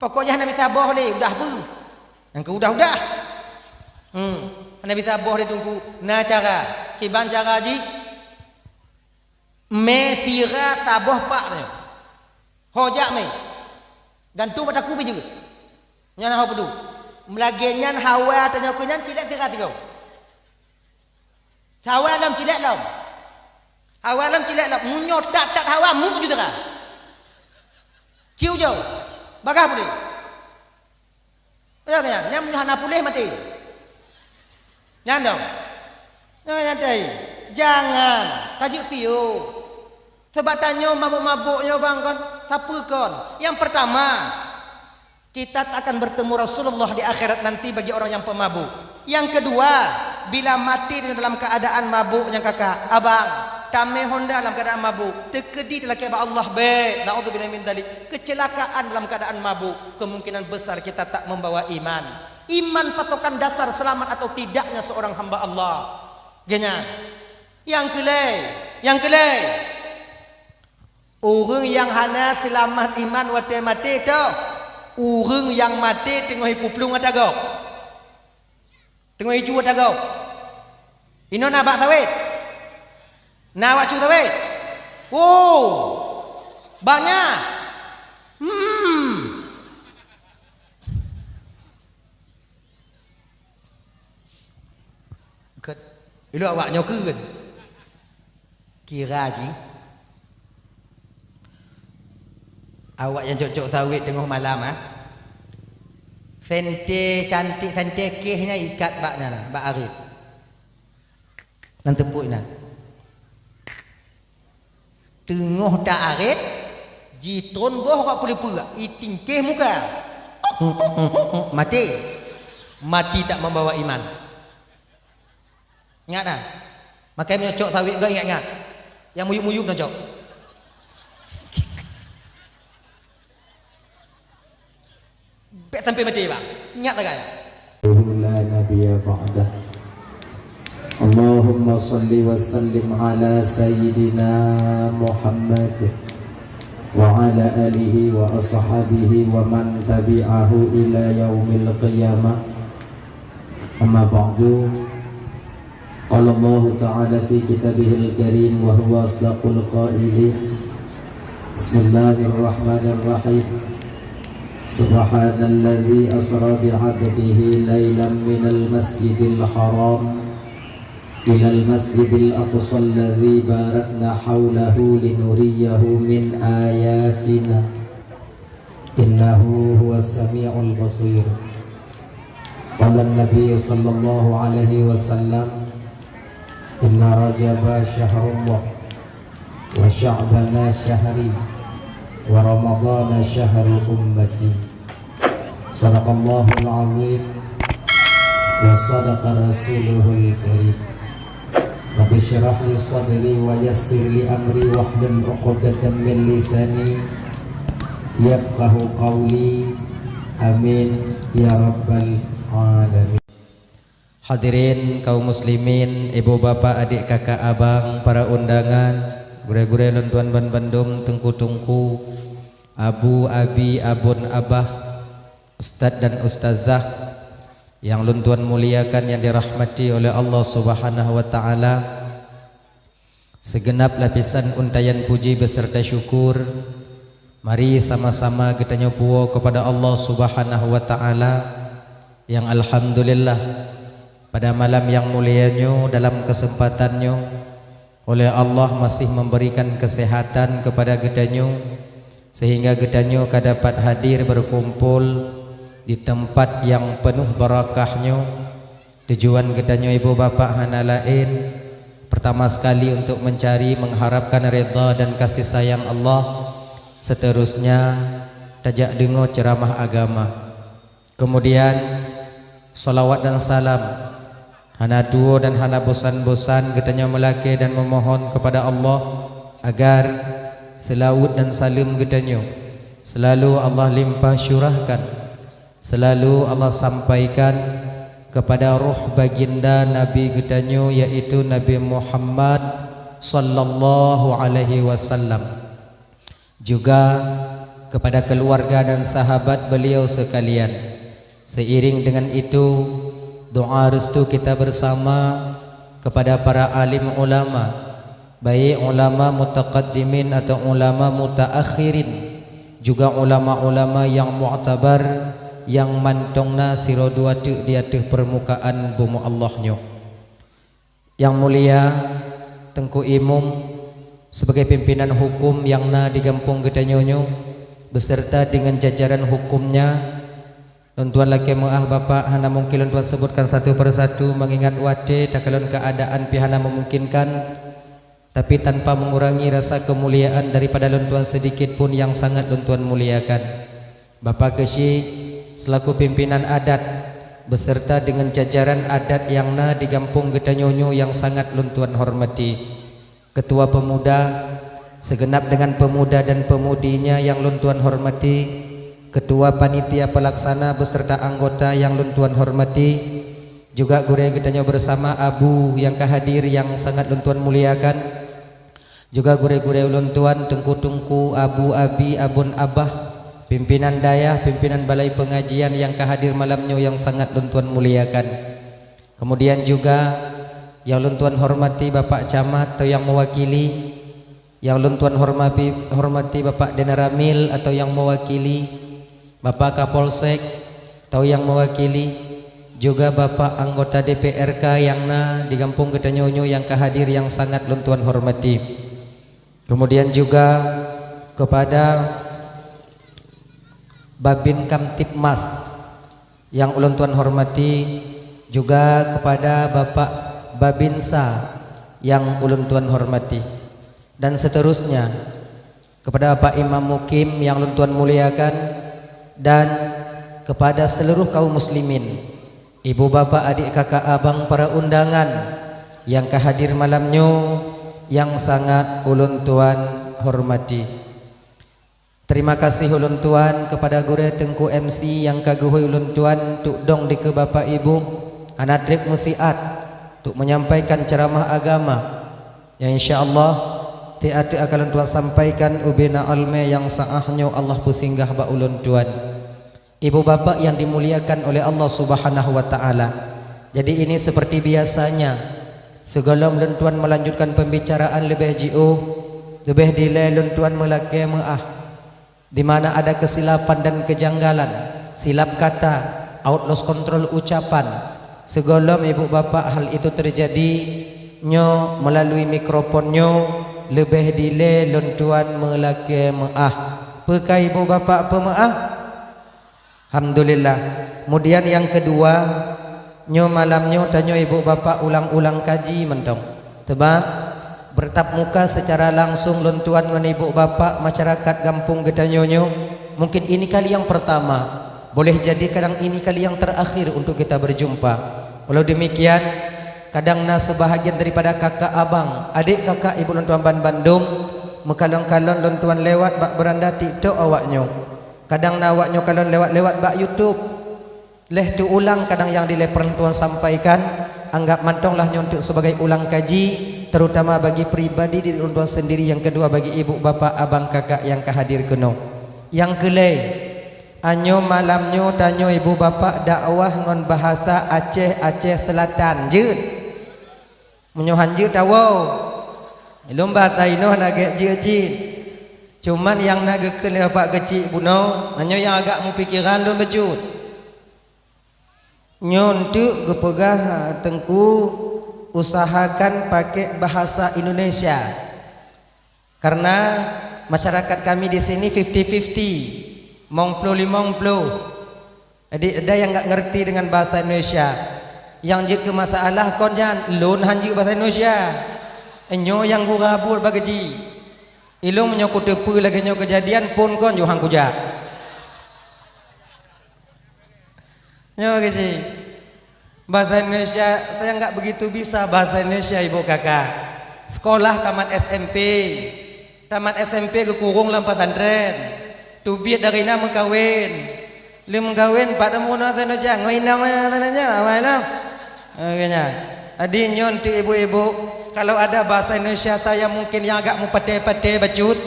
Pokoknya Nabi tabah le udah bu. Yang ke udah. Nabi tabah le tunggu na cara. Kiban cara ji. Me tira tabah pak ni. Hojak me. Dan tu mataku pi juga. Nyana hau pedu. Melagenyan hawa tanya kunyan cilek tira tiga. Hawa lam cilek lam. Hawa lam cilek lam. Munyot tak hawa mu juga kan. Ciu jauh. Bagah boleh. Ya kan? Yang hana boleh mati. Jangan dong. Jangan. Kaji piu. Sebab tanya mabuk-mabuknya bang kan. Siapa kan? Yang pertama, kita tak akan bertemu Rasulullah di akhirat nanti bagi orang yang pemabuk. Yang kedua, bila mati dalam keadaan mabuknya kakak, abang. Tame Honda dalam keadaan mabuk, terkedi dalam keadaan Allah baik. Naudzubillah min dzalik. Kecelakaan dalam keadaan mabuk, kemungkinan besar kita tak membawa iman. Iman patokan dasar selamat atau tidaknya seorang hamba Allah. Genya. Yang kelai. Orang yang hana selamat iman wate mati tu, orang yang mati tengah hipuplung atagok. Tengah hiju atagok. Ino nabak sawit. Nawak cu tawe. Oh. Banyak. Ket. Ilu awak nyokeun. Kira ji. Awak yang cocok sawit tengah malam ah. Sente cantik sente kehnya ikat baknya lah, bak arif. Nan tepuk nah. Tengah tak arit jitron boh kak boleh perak itingkeh muka mati tak membawa iman. Ingat tak? Makanya menyocok sawit gak ingat yang muyup-muyup nak cok. Bek sampai mati bang. Ingat tak kan? La nabiyya ba'dah. Allahumma salli wa sallim ala sayyidina Muhammad wa ala alihi wa ashabihi wa man tabi'ahu ila yaumil qiyamah. Amma ba'du. Qala Allah ta'ala fi kitabihil karim wa huwa asdaqul qailin. Bismillahirrahmanirrahim. Subhanalladzi asra bi'abdihi laylan minal masjidil haram إلى المسجد الأقصى الذي باركنا حوله لنريه من آياتنا إنه هو السميع البصير. قال النبي صلى الله عليه وسلم إن رجب شهر الله وشعبان شهري ورمضان شهر أمتي. صدق الله العظيم وصدق رسوله الكريم. Rabbi syrah li sadri wa yassir li amri wahlul 'uqdatam min lisani yafqahu qawli. Amin ya rabbal alamin. Hadirin kaum muslimin, ibu bapak, adik kakak abang, para undangan, gure-gure luntuan ban bandung, tengku-tengku, abu abi abun abah, ustadz dan ustazah yang luntuan muliakan, yang dirahmati oleh Allah Subhanahu wa taala. Segenap lapisan untayan puji beserta syukur, mari sama-sama kita nyopuo kepada Allah Subhanahu wa taala yang alhamdulillah pada malam yang mulianya, dalam kesempatannya oleh Allah masih memberikan kesehatan kepada gedanyo, sehingga gedanyo dapat hadir berkumpul di tempat yang penuh barakahnya. Tujuan gedanyo ibu bapak hana lain, pertama sekali untuk mencari mengharapkan redha dan kasih sayang Allah, seterusnya tajak dengar ceramah agama, kemudian salawat dan salam hana duo dan hana bosan-bosan gedanyo melaki dan memohon kepada Allah agar selawat dan salim gedanyo selalu Allah limpah syurahkan, selalu Allah sampaikan kepada roh baginda Nabi gedanyo, yaitu Nabi Muhammad sallallahu alaihi wasallam. Juga kepada keluarga dan sahabat beliau sekalian. Seiring dengan itu, doa restu kita bersama kepada para alim ulama, baik ulama mutaqaddimin atau ulama mutaakhirin, juga ulama-ulama yang mu'tabar, yang mantongna sirodua di atas permukaan bumi Allahnya. Yang mulia Tengku Imum sebagai pimpinan hukum yang na di Kampung Gedanyonyo beserta dengan jajaran hukumnya, tuan laki maah bapak hana mungkin tuan sebutkan satu persatu mengingat wate takalon keadaan pihana memungkinkan, tapi tanpa mengurangi rasa kemuliaan daripada tuan sedikit pun yang sangat tuan muliakan. Bapak Keshi selaku pimpinan adat beserta dengan jajaran adat yang na di Kampung Gedanyonyo yang sangat tuan hormati. Ketua Pemuda segenap dengan pemuda dan pemudinya yang tuan hormati, Ketua Panitia Pelaksana beserta anggota yang tuan hormati, juga gure Gedanyonyo bersama Abu yang kehadir yang sangat tuan muliakan, juga gure-gure tuan Tengku-tengku, Abu Abi, Abun Abah, pimpinan daya, pimpinan balai pengajian yang kehadir malamnya yang sangat tuan muliakan. Kemudian juga yang tuan hormati Bapak Camat atau yang mewakili, yang tuan hormati Bapak Denaramil atau yang mewakili, Bapak Kapolsek atau yang mewakili, juga Bapak anggota DPRK yang na di Kampung Gedanyonyo yang kehadir yang sangat tuan hormati. Kemudian juga kepada Babin Kamtipmas yang tuan hormati, juga kepada Bapak Babinsa yang tuan hormati, dan seterusnya kepada Pak Imam Mukim yang tuan muliakan, dan kepada seluruh kaum muslimin, ibu bapak adik kakak abang para undangan yang kehadir malamnya yang sangat tuan hormati. Terima kasih tuan kepada gure Tengku MC yang kaguhui tuan tuk dong di ke bapak ibu anadrip musiat untuk menyampaikan ceramah agama yang insyaallah tiada akan tuan sampaikan ubina alme yang saahnya Allah pusinggah ba tuan. Ibu bapak yang dimuliakan oleh Allah Subhanahu wa taala. Jadi ini seperti biasanya segala tuan melanjutkan pembicaraan lebih jiu, lebih dilai tuan melake maah di mana ada kesilapan dan kejanggalan, silap kata, out loss control ucapan, segala ibu bapak hal itu terjadi nyo melalui mikrofonnya lebih dile tuan melake maah pekai ibu bapak pemaah. Alhamdulillah. Kemudian yang kedua nyo malamnya tanyo ibu bapak ulang-ulang kaji mentong sebab bertap muka secara langsung tuan dengan ibu bapak masyarakat Kampung Gedanyonyo. Mungkin ini kali yang pertama, boleh jadi kadang ini kali yang terakhir untuk kita berjumpa. Walau demikian, kadang sebahagian daripada kakak abang, adik kakak ibu tuan Bandung mekalon-kalon tuan lewat bak beranda TikTok awaknya. Kadang awaknya kalon lewat-lewat bak YouTube. Leh tu ulang kadang yang dileper tuan sampaikan, anggap mantonglah untuk sebagai ulang kaji, terutama bagi pribadi diri tuan sendiri. Yang kedua bagi ibu bapa abang kakak yang kehadir keno. Yang kelai anyo malamnyo tanyo ibu bapa dakwah ngon bahasa Aceh Selatan jeut. Menyohan jeut tawo. Ilum bahasa ino nage jeut. Cuman yang nage kele bapak kecil buno, anyo yang agak mu pikiran don bejut. Nyontuk gepegah Tengku usahakan pakai bahasa Indonesia karena masyarakat kami di sini 50-50 mongplo. Jadi ada yang nggak ngerti dengan bahasa Indonesia, yang jika masalah konjan lun hanji bahasa Indonesia enyo yang gurabul bagaji ilung menyokut tepu lagi nyo kejadian pun kon johang kuja nyo gaji. Bahasa Indonesia saya nggak begitu bisa bahasa Indonesia ibu kakak. Sekolah tamat SMP kekurung lam pesantren. Tubit dari nama mengkawin. Lim mengkawin pada muna Indonesia ngoinang tanahnya apa enam. Kayaknya. Adi nyon ti ibu-ibu kalau ada bahasa Indonesia saya mungkin yang agak mupete-pete bacut.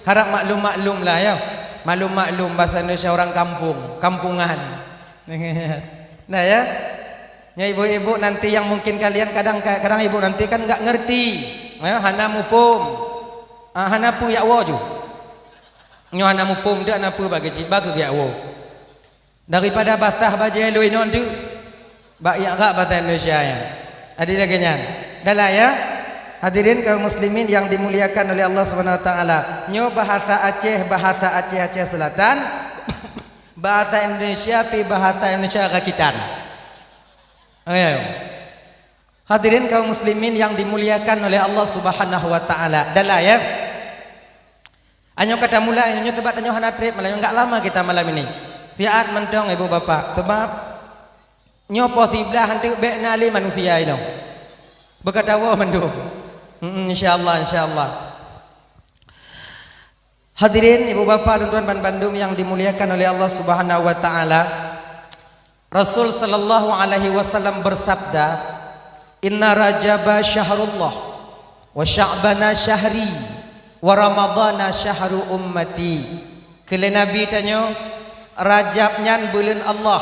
Harap maklum lah ya. Maklum-maklum bahasa Indonesia orang kampung, kampungan. Nah ya, ya ibu-ibu nanti yang mungkin kalian kadang ibu nanti kan nggak ngerti. Hana mupum, hana pu ya wo ju. Nyo hana mupum dak napa bagi ya wo. Daripada basah baju luinon tu, bak ya gak bahasa Indonesia ya. Adil lagi nya. Dalah ya. Hadirin kaum muslimin yang dimuliakan oleh Allah Subhanahu wa taala. Nyo bahasa Aceh Selatan. Bahasa Indonesia pi bahasa Indonesia rakitan. Ayo. Hadirin kaum muslimin yang dimuliakan oleh Allah Subhanahu wa taala. Dalah ya. Anyo kata mula anyo tebat anyo hana trip malah enggak lama kita malam ini. Tiat mentong ibu bapak sebab nyo posiblah hantu beknali manusia ini. Berkata wa mendung. Insyaallah. Hadirin ibu bapak dan tuan-tuan Bandung yang dimuliakan oleh Allah Subhanahu wa taala. Rasul sallallahu alaihi wasallam bersabda, "Inna Rajaba syahrullah wa Sya'bana syahri wa Ramadhana syahru ummati." Kele Nabi tanya, Rajab nyan bulan Allah,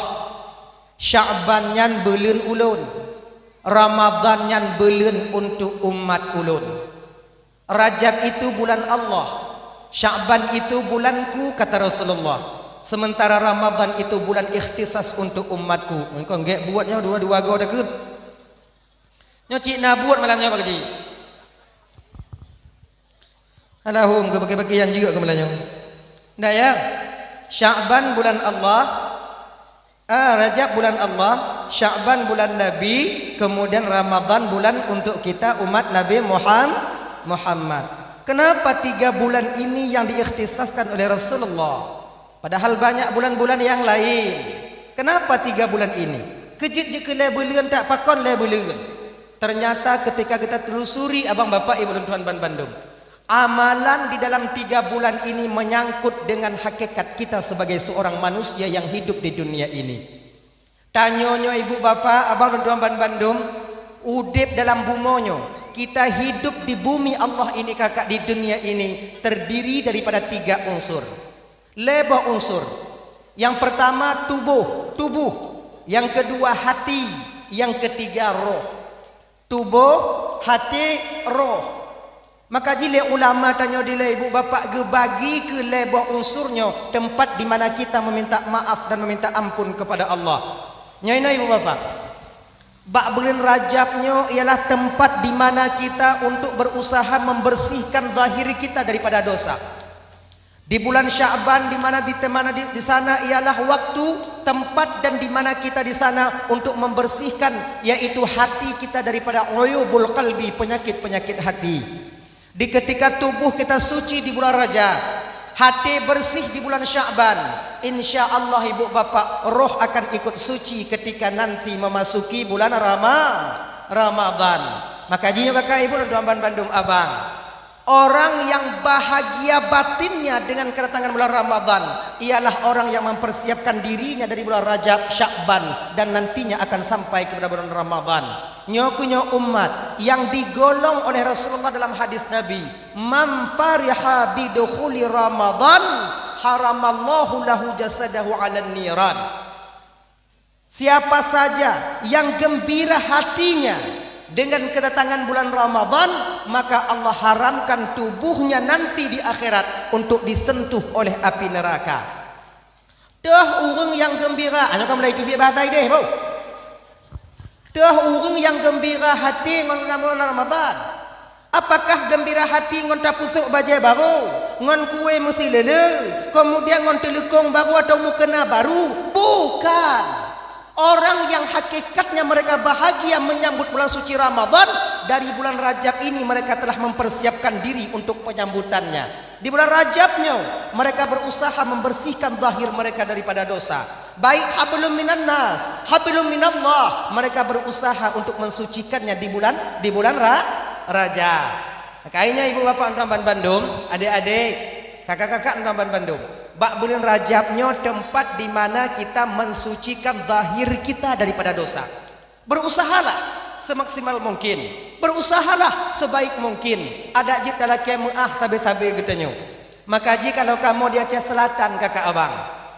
Sya'ban nyan bulan ulun, Ramadhan nyan bulan untuk umat ulun. Rajab itu bulan Allah, Sya'ban itu bulanku kata Rasulullah. Sementara Ramadhan itu bulan ikhtisas untuk umatku. Engkau nggak buatnya dua-dua go dah ke? Nyocik nak buat malamnya apa kerja? Alahum ke bagi-bagi yang juga ke malamnya. Nah ya, Sya'ban bulan Allah, Rajab bulan Allah, Sya'ban bulan Nabi, kemudian Ramadhan bulan untuk kita umat Nabi Muhammad. Kenapa 3 bulan ini yang diikhtisaskan oleh Rasulullah? Padahal banyak bulan-bulan yang lain. Kenapa 3 bulan ini? Kejit je ke bulan tak pakon bulan. Ternyata ketika kita telusuri abang bapak ibu dan tuan Bandung, amalan di dalam 3 bulan ini menyangkut dengan hakikat kita sebagai seorang manusia yang hidup di dunia ini. Tanyonyo ibu bapak, abang dan tuan Bandung, udip dalam bumonyo, kita hidup di bumi Allah ini kakak di dunia ini terdiri daripada 3 unsur. Leba unsur. Yang pertama tubuh. Yang kedua hati, yang ketiga roh. Tubuh, hati, roh. Maka jile ulama tanya dile ibu bapak ge bagi ke leba unsurnya tempat di mana kita meminta maaf dan meminta ampun kepada Allah. Nyaina ibu bapak. Bak bulan Rajabnya ialah tempat di mana kita untuk berusaha membersihkan zahir kita daripada dosa. Di bulan Sya'ban di sana ialah waktu, tempat dan di mana kita di sana untuk membersihkan yaitu hati kita daripada uyubul qalbi, penyakit-penyakit hati. Di ketika tubuh kita suci di bulan Rajab, hati bersih di bulan Sya'ban, insya Allah ibu bapak roh akan ikut suci ketika nanti memasuki bulan Ramadhan. Maka jinya kakak ibu dan tuan Bandung abang, orang yang bahagia batinnya dengan kedatangan bulan Ramadhan ialah orang yang mempersiapkan dirinya dari bulan Rajab, Sya'ban dan nantinya akan sampai kepada bulan Ramadhan. Nyokunyo umat yang digolong oleh Rasulullah dalam hadis Nabi, man fariha bidukhuli Ramadhan haramallahu lahu jasadahu 'alan niran. Siapa saja yang gembira hatinya dengan kedatangan bulan Ramadhan, maka Allah haramkan tubuhnya nanti di akhirat untuk disentuh oleh api neraka. Dah urang yang gembira, anu kamu lagi biar bahasa deh, bro. Dah urang yang gembira hati ngon bulan Ramadhan. Apakah gembira hati ngon tapusuk baju baru, ngon kue mesti lele, kemudian ngon telekong baru atau mukena baru? Bukan. Orang yang hakikatnya mereka bahagia menyambut bulan suci Ramadan, dari bulan Rajab ini mereka telah mempersiapkan diri untuk penyambutannya. Di bulan Rajabnya mereka berusaha membersihkan zahir mereka daripada dosa. Baik hablum minan nas, hablum minallah, mereka berusaha untuk mensucikannya di bulan Rajab. Makanya ibu bapak Ramban Bandung, adik-adik, kakak-kakak Ramban Bandung, bak bulan Rajabnya tempat di mana kita mensucikan zahir kita daripada dosa. Berusahalah semaksimal mungkin, berusahalah sebaik mungkin. Ada jip dalam kemah tabe-tabe getanya. Maka jikalau kamu di Aceh Selatan kakak abang,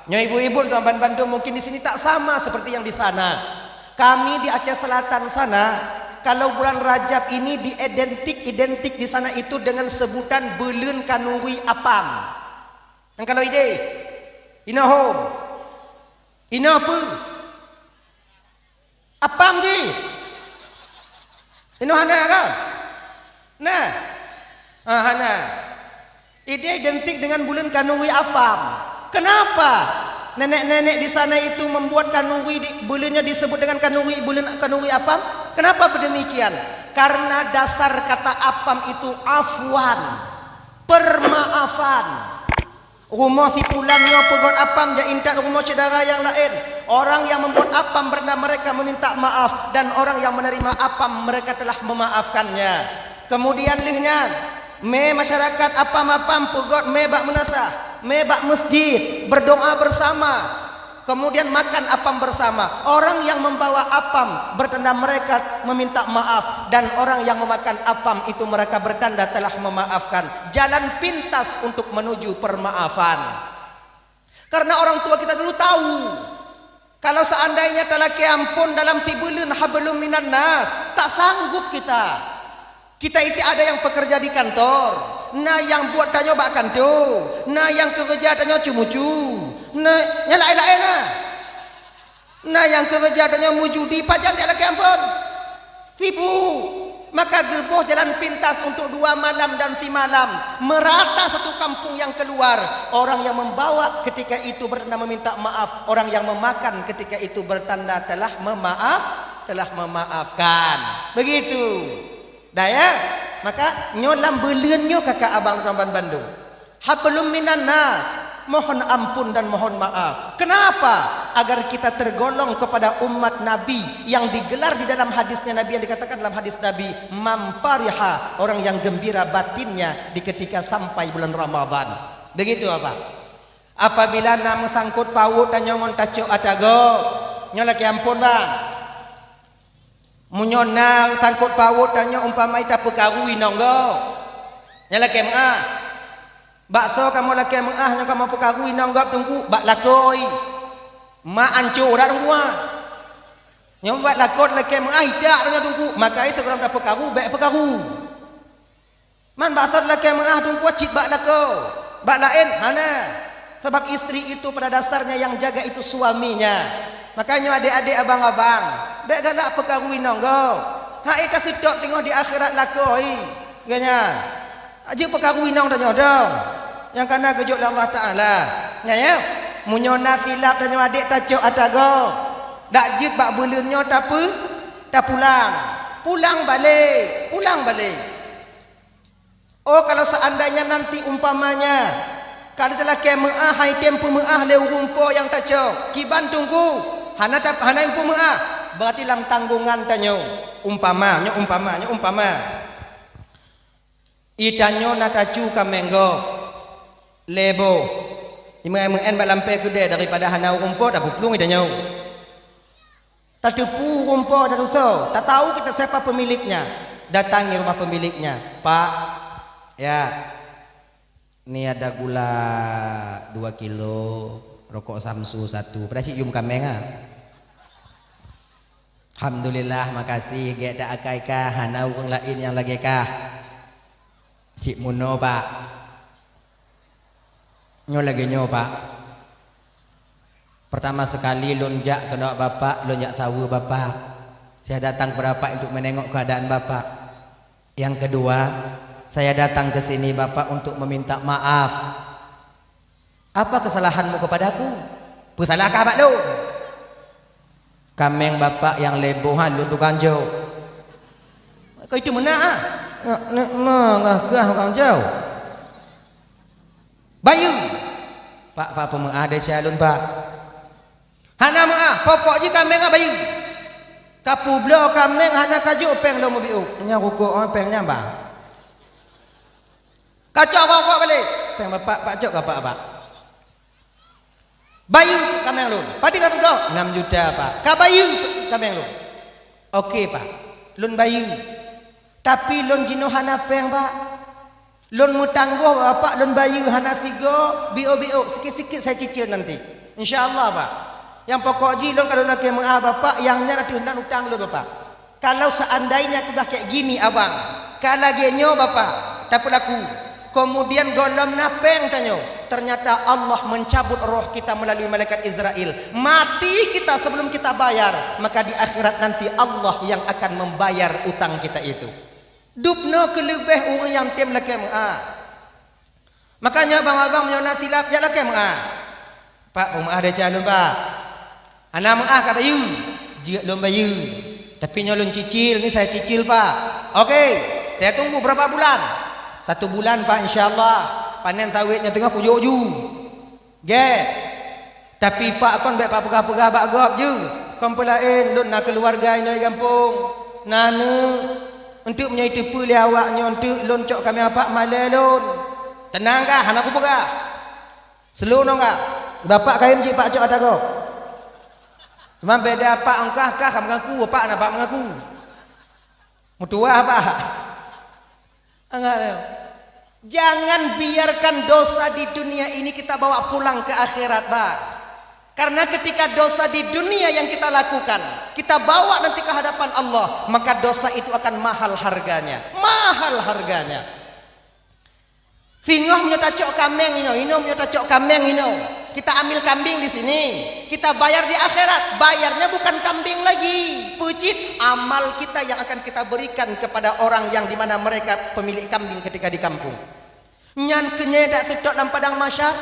ibu-ibu tuan Bandung mungkin di sini tak sama seperti yang di sana. Kami di Aceh Selatan sana, kalau bulan Rajab ini identik di sana itu dengan sebutan Belun Kanuri Apam. Dan kalau ide, ina home, ina apa? Apam je. Ina hana kan? Nah, hana. Ide identik dengan Belun Kanuri Apam. Kenapa? Nenek-nenek di sana itu membuat kanuri bulunnya disebut dengan kanuri apam. Kenapa demikian? Karena dasar kata apam itu afwan, permaafan. Rumah si pulangnya pembuat apam ja intat rumah saudara yang lain. Orang yang membuat apam berna mereka meminta maaf, dan orang yang menerima apam mereka telah memaafkannya. Kemudian lihnya me masyarakat apam-apam pugot me bak menasah, me bak masjid, berdoa bersama, kemudian makan apam bersama. Orang yang membawa apam bertanda mereka meminta maaf, dan orang yang memakan apam itu mereka bertanda telah memaafkan. Jalan pintas untuk menuju permaafan. Karena orang tua kita dulu tahu, kalau seandainya telah ampun dalam tibulun hablum minan nas, tak sanggup kita. Kita itu ada yang pekerja di kantor, nah yang buat tanyo bak kantor, nah yang kerja tanyo cumucu, nah nyalain-lain nah yang kerja tanyo mujudi pajak dia lagi ampun, sibuk. Maka gerboh jalan pintas untuk 2 malam dan 3 malam, merata satu kampung yang keluar. Orang yang membawa ketika itu bertanda meminta maaf, orang yang memakan ketika itu bertanda telah memaafkan. Begitu. Daya, maka nyolam belunnya kakak abang Ramban Bandung. Hablum minan nas, mohon ampun dan mohon maaf. Kenapa? Agar kita tergolong kepada umat Nabi yang digelar di dalam hadisnya Nabi, yang dikatakan dalam hadis Nabi, mampariha, orang yang gembira batinnya di ketika sampai bulan Ramadan. Begitu apa? Apabila nama sangkut paut dan nyongon tacuk atago, nyolaki ampun bang. Munyona sangkut paut tanya umpama ita pekarui nonggo nyala kemah bakso kamu laki mengah yang kamu pekarui nonggo tunggu bak lakoi ma ancur dah tunggu yang buat lakot laki mengah tidak dengan tunggu maka itu kalau dah pekaru baik pekaru man bakso laki mengah tunggu cip bak lako bak lain mana sebab istri itu pada dasarnya yang jaga itu suaminya. Makanya adik-adik abang-abang, dek galak pekarui nonggo. Hai ta sitok tengok di akhirat lakoi. Ganya. Aje pekarui nong tanya dong. Yang kana gejok Allah Taala. Nya munyona silap tanya adik tacok atago. Dak jit bak bulunnya tak pulang. Pulang balik. Oh kalau seandainya nanti umpamanya kalau telah kemeah hai tempu meah le rumpo yang tacok, kiban tunggu. Hana ibu meah berarti dalam tanggungan tanyo umpama itanyo natacu kamenggo lebo imeng balampe kude daripada hana rumpo dah puplung itanyo tatepu rumpo dah tahu tak tahu kita siapa pemiliknya. Datangi rumah pemiliknya, Pak ya ini ada gula 2 kilo, rokok Samsu 1, berarti yum kamenga. Alhamdulillah, makasih. Gak ada akai kah, hana orang lain yang lagi kah? Cik Muno Pak, nyo lagi nyo Pak. Pertama sekali lonjak kena bapak, lonjak sawu bapak. Saya datang ke bapak untuk menengok keadaan bapak. Yang kedua, saya datang ke sini bapak untuk meminta maaf. Apa kesalahanmu kepadaku? Pusalahkah Pak Lu? Kameng bapak yang lebohan lu tukang jauh. Kau itu mana ah? Ngah orang jauh. Bayu. Pak pemengah ada calon Pak. Hana mengah, pokok je kameng ah bayu. Kapu blo kameng hana kaju peng lo mobiu. Nya rukuk pengnya bang. Kacau rokok balik. Peng bapak pak cok apa Pak? Bayu kameng lu. Padi kapu blo 6 juta Pak. Ka bayu kameng lu. Okey Pak. Lun bayu. Tapi lun jino hana peng Pak. Lun mutangguh bapak, lun bayu hanafigo, bio sikit-sikit saya cicil nanti. InsyaAllah pak. Yang pokok ji lun kalau nak maaf bapak, yangnya nanti hendak utang lun bapak. Kalau seandainya aku dah kayak gini abang, kalau genyo bapak, tak pelaku. Kemudian golom napeng tanyo. Ternyata Allah mencabut roh kita melalui malaikat Israel. Mati kita sebelum kita bayar, maka di akhirat nanti Allah yang akan membayar utang kita itu. Dupno kelebih orang yang tem laki maaf. Makanya abang-abang menyona silap ya laki maaf. Pak maaf ada calon pak. Anak maaf kata you, jia lomba you. Tapi nyolong cicil, ni saya cicil pak. Okey, saya tunggu berapa bulan? 1 bulan pak insyaallah. Panen sawitnya tengah kuyuk ju. Get. Tapi pak kon baik pak pegah-pegah bak gop ju. Kon pelain lun nak keluarga ini kampung. Nana untuk menyai tepu li awaknya untuk lun cok kami apa malai lun. Tenang kah anak aku pegah. Selu nong kah? Bapak kain cik pak cok ada kok. Cuma beda pak engkah kah kamu mengaku pak nak pak mengaku. Mutua apa? Enggak tahu. Jangan biarkan dosa di dunia ini kita bawa pulang ke akhirat, Pak. Karena ketika dosa di dunia yang kita lakukan, kita bawa nanti ke hadapan Allah, maka dosa itu akan mahal harganya. Mahal harganya. Singoh menyotacok kameng ino menyotacok kameng ino. Kita ambil kambing di sini, kita bayar di akhirat. Bayarnya bukan kambing lagi, pucit amal kita yang akan kita berikan kepada orang yang dimana mereka pemilik kambing ketika di kampung. Nyan kenyedak tutok dalam padang masyar,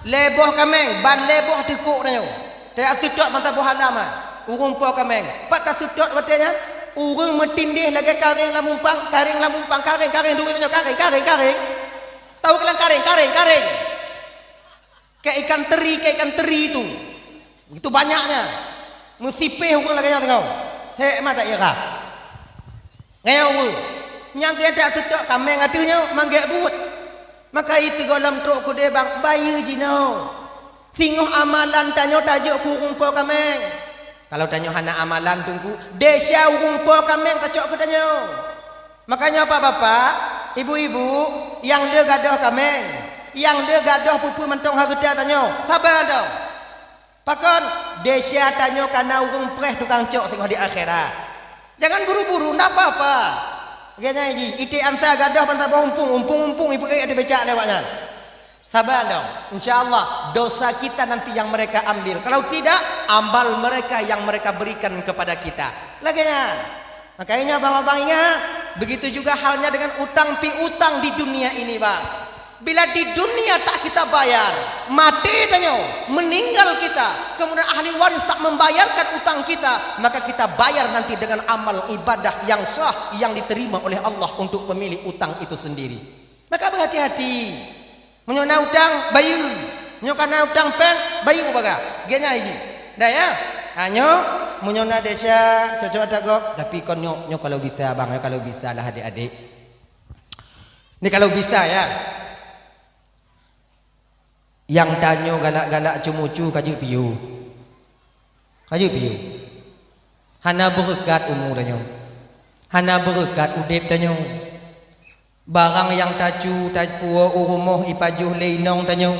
leboh kameng, ban leboh tekuk nyo. Tak tutok mata buah lama, urung po kameng. Pat tak tutok batenya, urung metindih lagi karing lamumpang, karing duit nyo karing. Tahu kalian karing. Kayak ikan teri itu. Itu banyaknya. Musipeh hukum lagi tengok. Hek mata iya kah? Ngeu. Nyang dia tak tutok kameng atunya manggek buat. Maka itu golam truk ku de bang bayu jino. Singoh amalan tanyo tajuk ku umpo kameng. Kalau tanyo hana amalan tunggu desya umpo kameng kacok ku tanyo. Makanya apa bapak, ibu-ibu yang le gadoh kameng, yang le gadoh pupu mentong harta tanyo. Sabar dah. Pakon desya tanyo kana urung preh tukang cok tengok di akhirat. Jangan buru-buru, ndak apa-apa. Ganya ji, iti ansa gadoh pantah umpung ibu ada becak lewatnya. Sabar dong. Insyaallah dosa kita nanti yang mereka ambil. Kalau tidak, amal mereka yang mereka berikan kepada kita. Laginya. Makanya abang-abang ingat, begitu juga halnya dengan utang piutang di dunia ini, Bang. Bila di dunia tak kita bayar, mati tanyo, meninggal kita, kemudian ahli waris tak membayarkan utang kita, maka kita bayar nanti dengan amal ibadah yang sah yang diterima oleh Allah untuk pemilik utang itu sendiri. Maka berhati-hati. Menyona utang bayu, nyokana utang peng bayu baga. Genya ini. Dah ya. Hanyo menyona desa cocok dagok, tapi kon nyok kalau bisa bang, kalau bisa lah adik-adik. Ini kalau bisa ya. Yang tanyo galak-galak cumucu kaju piu. Hana berkat umur tanyo. Hana berkat udip tanyo. Barang yang tacu tajpuo urumoh ipajuh leinong tanyo.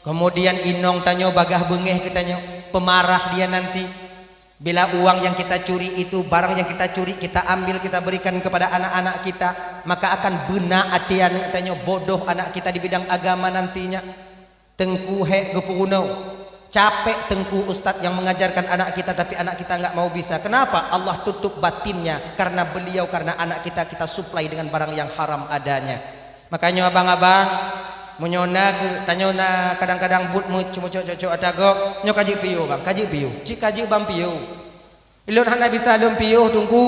Kemudian inong tanyo bagah bengeh ke tanyo. Pemarah dia nanti. Bila uang yang kita curi itu, barang yang kita curi kita ambil, kita berikan kepada anak-anak kita, maka akan benak atian tanyo bodoh anak kita di bidang agama nantinya. Tengku hek gepuruno, capek tengku ustadz yang mengajarkan anak kita, tapi anak kita enggak mau bisa. Kenapa? Allah tutup batinnya karena beliau, karena anak kita supply dengan barang yang haram adanya. Makanya abang-abang menyona tanyona kadang-kadang but cuma cocok atagok nyo kaji piu bang, kaji piu, cik kaji bang piu. Ilun hana bisa lum piu tunggu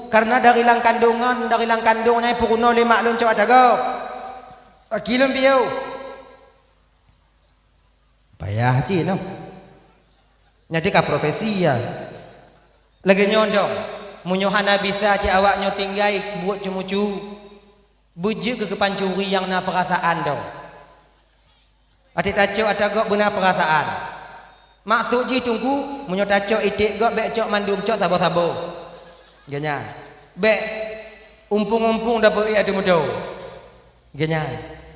karena dari lang kandungnya puruno 5 lun cok atagok. Kilum piu. Payah cik no. Nyadi ka profesi ya. Lagi nyondong. Munyo hana bisa cik awaknya tinggai buat cumucu. Bujuk ke kepancuri yang na perasaan dong. Adik tacok atagok benar perasaan. Maksud ji tunggu munyo tacok itik gok bek cok mandum cok sabo-sabo. Ganya. Bek umpung-umpung dapat ada mudo. Genyan.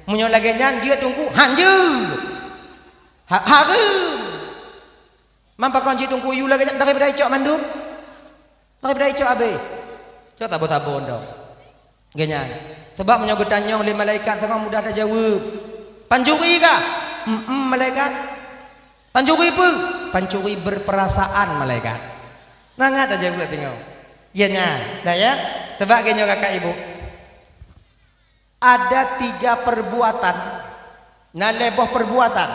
Munyo lagi nyan dia tunggu hanje. Haru. Mampa kon ji tunggu yu lagi daripada icok mandum. Daripada icok abe. Cok tabo-tabo ndok. Genyan. Sebab munyo tanya oleh malaikat sangat mudah dah jawab. Pancuri kah? Malaikat. Pancuri apa? Pancuri berperasaan malaikat. Nangat aja buat tengok. Genyan. Dah ya. Sebab genyo kakak ibu. Ada 3 perbuatan, naleboh perbuatan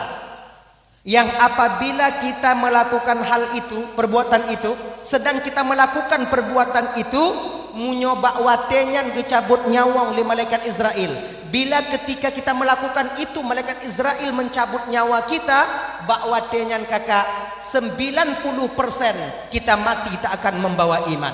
yang apabila kita melakukan hal itu, perbuatan itu, sedang kita melakukan perbuatan itu, munyoba watenyan gecabut nyawang oleh malaikat Israel. Bila ketika kita melakukan itu, malaikat Israel mencabut nyawa kita, bak watenyan kakak 90% kita mati tak akan membawa iman.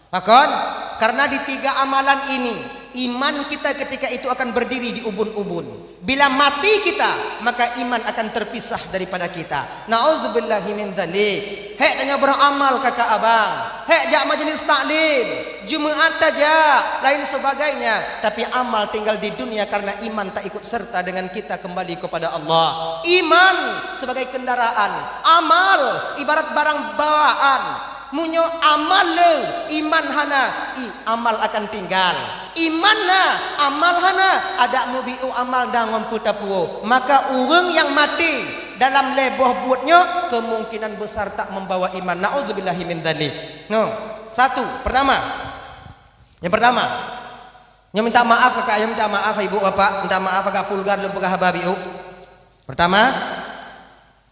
Bahkan karena di 3 amalan ini iman kita ketika itu akan berdiri di ubun-ubun. Bila mati kita, maka iman akan terpisah daripada kita. Na'udzubillahi min dzalik. Hek tanya beramal kakak abang. Hek jak majlis taklim, Jumaat aja, lain sebagainya. Tapi amal tinggal di dunia karena iman tak ikut serta dengan kita kembali kepada Allah. Iman sebagai kendaraan, amal ibarat barang bawaan. Munyo amal le, iman hana, amal akan tinggal. Iman na, amal hana, ada mubiu amal dangon putapuo. Maka orang yang mati dalam leboh buatnya kemungkinan besar tak membawa iman. Na'udzubillahi min dzalik. No, satu, pertama. Yang pertama, yang minta maaf kakak, yang minta maaf ibu bapak, minta maaf kakak pulgar lu pegah babiu. Pertama,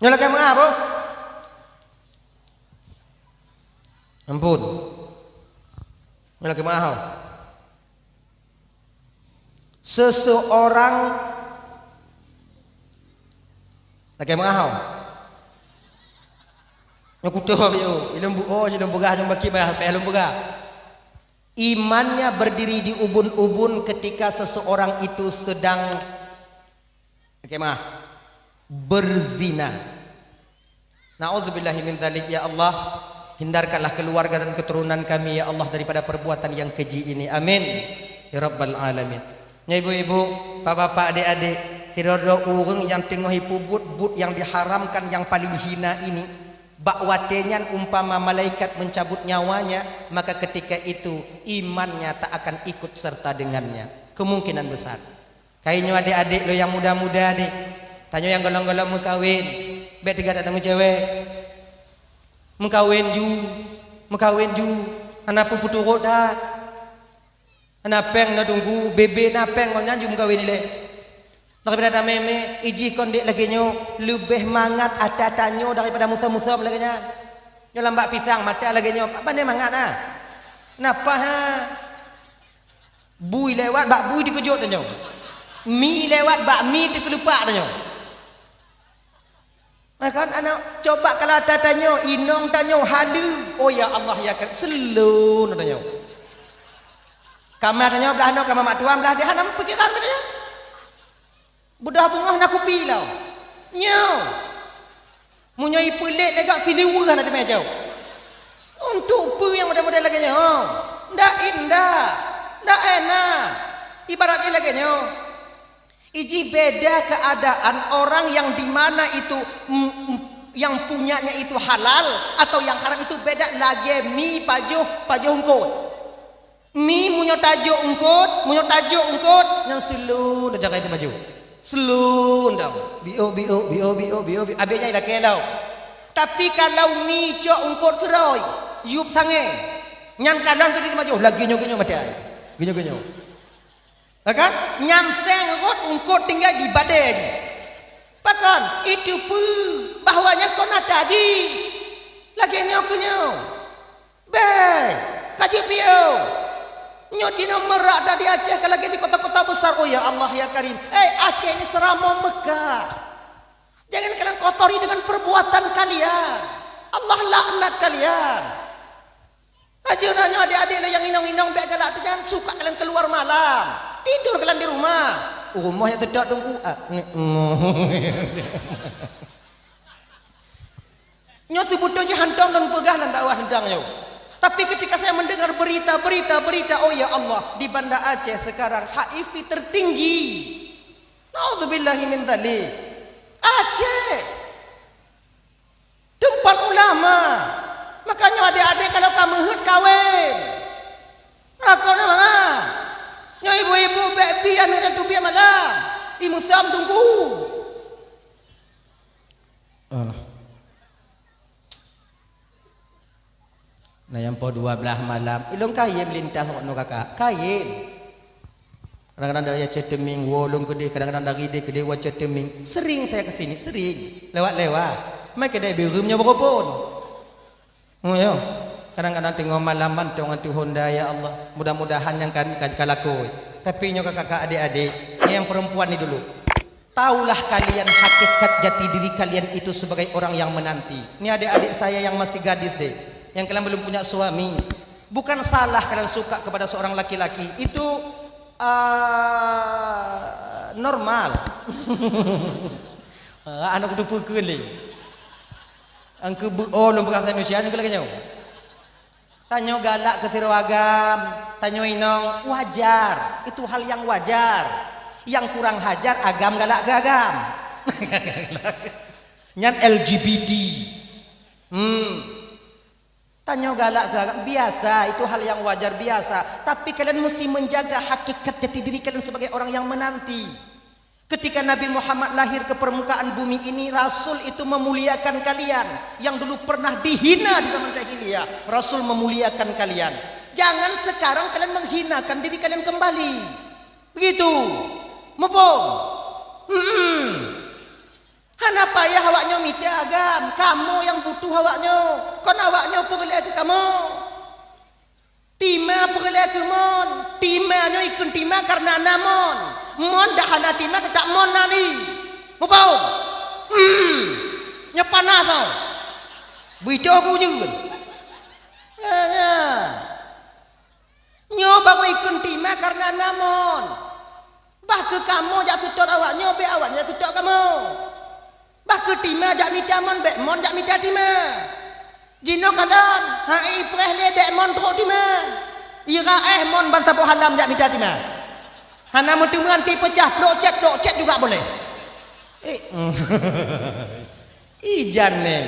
nyolakan maaf, oh. Ampun. Lagi mahal. Seseorang lagi mahal. Aku tahu yo, ilmu begah jom baki bah ilmu begah. Imannya berdiri di ubun-ubun ketika seseorang itu sedang berzina. Na'udzubillahi min dzalik ya Allah. Hindarkanlah keluarga dan keturunan kami ya Allah daripada perbuatan yang keji ini. Amin ya rabbal alamin. Ya ibu-ibu, bapak-bapak, adik-adik, tidak ada orang yang tengah pubut yang diharamkan yang paling hina ini, bakwatenyan umpama malaikat mencabut nyawanya, maka ketika itu imannya tak akan ikut serta dengannya. Kemungkinan besar. Kayaknya adik-adik lo yang muda-muda adik, tanya yang golong-golong mau kawin, bet tiga datang cewek. Mengkawin ju, anak putu roda, anak peng na tunggu, bebe na peng ngonya ju mengkawin ile. Daripada meme, iji kondek lagi nyo, lebih mangat ada tanyo daripada musa-musa lagi nya. Nyo lambak pisang mata lagi nyo, apa ne mangat ah? Napa ha? Bui lewat, bak bui dikejut tanyo. Mi lewat, bak mi dikelupak tanyo. Kan anak coba kalau ada tanya inong tanya halu, oh ya Allah ya kan selun tanya. Kamar tanya belah no kamar mak tuan belah dia hanam pikiran dia. Budah bunga nak kupi lau. Nyo. Munyai pelik legak siliwur nak meja. Untuk pu yang muda-muda lagi nyo. Ndak indah. Ndak enak. Ibaratnya lagi nyo. Iji beda keadaan orang yang di mana itu yang punyanya itu halal atau yang haram itu beda lagi. Mi pajuh ungkut. Mi munyo tajuk ungkut yang selu dah jaga itu baju. Selu dah. Bio. Abenya dah kelau. Tapi kalau mi cok ungkut keroi, yup sange. Nyan kadang tu di maju lagi nyo mati. Ginyo. Kan nyampeng ungkut tinggal di badai aja. Bahkan itu pun bahwanya kona tadi lagi nyokunyo. Baik, kaji bio. Nyotino merak tadi Aceh kalau lagi di kota-kota besar. Oh ya Allah ya Karim. Aceh ini seramo Mekah. Jangan kalian kotori dengan perbuatan kalian. Allah laknat kalian. Ajurannya adik-adik lo yang inong-inong baik galak jangan suka kalian keluar malam. Tidur kalian di rumah. Rumah yang tidak tunggu. Nyo sebut aja hantong dan pegah dan dakwah hentang yo. Tapi ketika saya mendengar berita, oh ya Allah, di Banda Aceh sekarang HIV tertinggi. Naudzubillahi min dzalik. Aceh tempat ulama. Makanya adik-adik kalau kamu hut kawin. Lakon mana? Nya ibu-ibu baby anak tu biar malam. Di musam tunggu. Nah yang po 12 malam Ilong kain melintang no kakak. Kain. Kadang-kadang dari Aceh Teming, Wolong Gede, kadang-kadang dari dia ke Dewa Aceh Teming. Sering saya ke sini, sering. Lewat-lewat. Mai kedai berumnya berapun. Oh ya. Kadang-kadang tengok malaman tengok tu Honda ya Allah. Mudah-mudahan yang kan kalakoi. Tapi nyo kakak adik-adik, yang perempuan ni dulu. Taulah kalian hakikat jati diri kalian itu sebagai orang yang menanti. Ini adik-adik saya yang masih gadis deh. Yang kalian belum punya suami. Bukan salah kalian suka kepada seorang laki-laki. Itu normal. Anak tu pukul ni. Angku belum berkata Indonesia ni lagi nyaw. Tanyo galak ke sirwagam, tanyo inong wajar. Itu hal yang wajar. Yang kurang hajar agam galak ke agam. Nyan LGBT. Tanyo galak ke agam biasa, itu hal yang wajar biasa. Tapi kalian mesti menjaga hakikat jati diri kalian sebagai orang yang menanti. Ketika Nabi Muhammad lahir ke permukaan bumi ini, Rasul itu memuliakan kalian. Yang dulu pernah dihina di zaman jahiliyah, Rasul memuliakan kalian. Jangan sekarang kalian menghinakan diri kalian kembali. Begitu. Mupung. Kenapa ya awaknya mita agam? Kamu yang butuh awaknya. Kon awaknya pergelak ke kamu. Tima pergelak ke mon. Timanya ikut tima karena namon. Mon dah hana tima tetap mon nani. Mupung. Nya panas oh. Buito aku juga. Ya. Nyoba aku ikut tima karena namon. Bah ke kamu jak tutur awaknya, be awaknya tutur kamu. Bah ke tima jak mita mon, be mon jak mita tima. Jino kalam, hai preh le dek mon trok tima. Ira mon bangsa po halam jak mita tima. Hana mutu nganti pecah procet juga boleh. Ijan neng.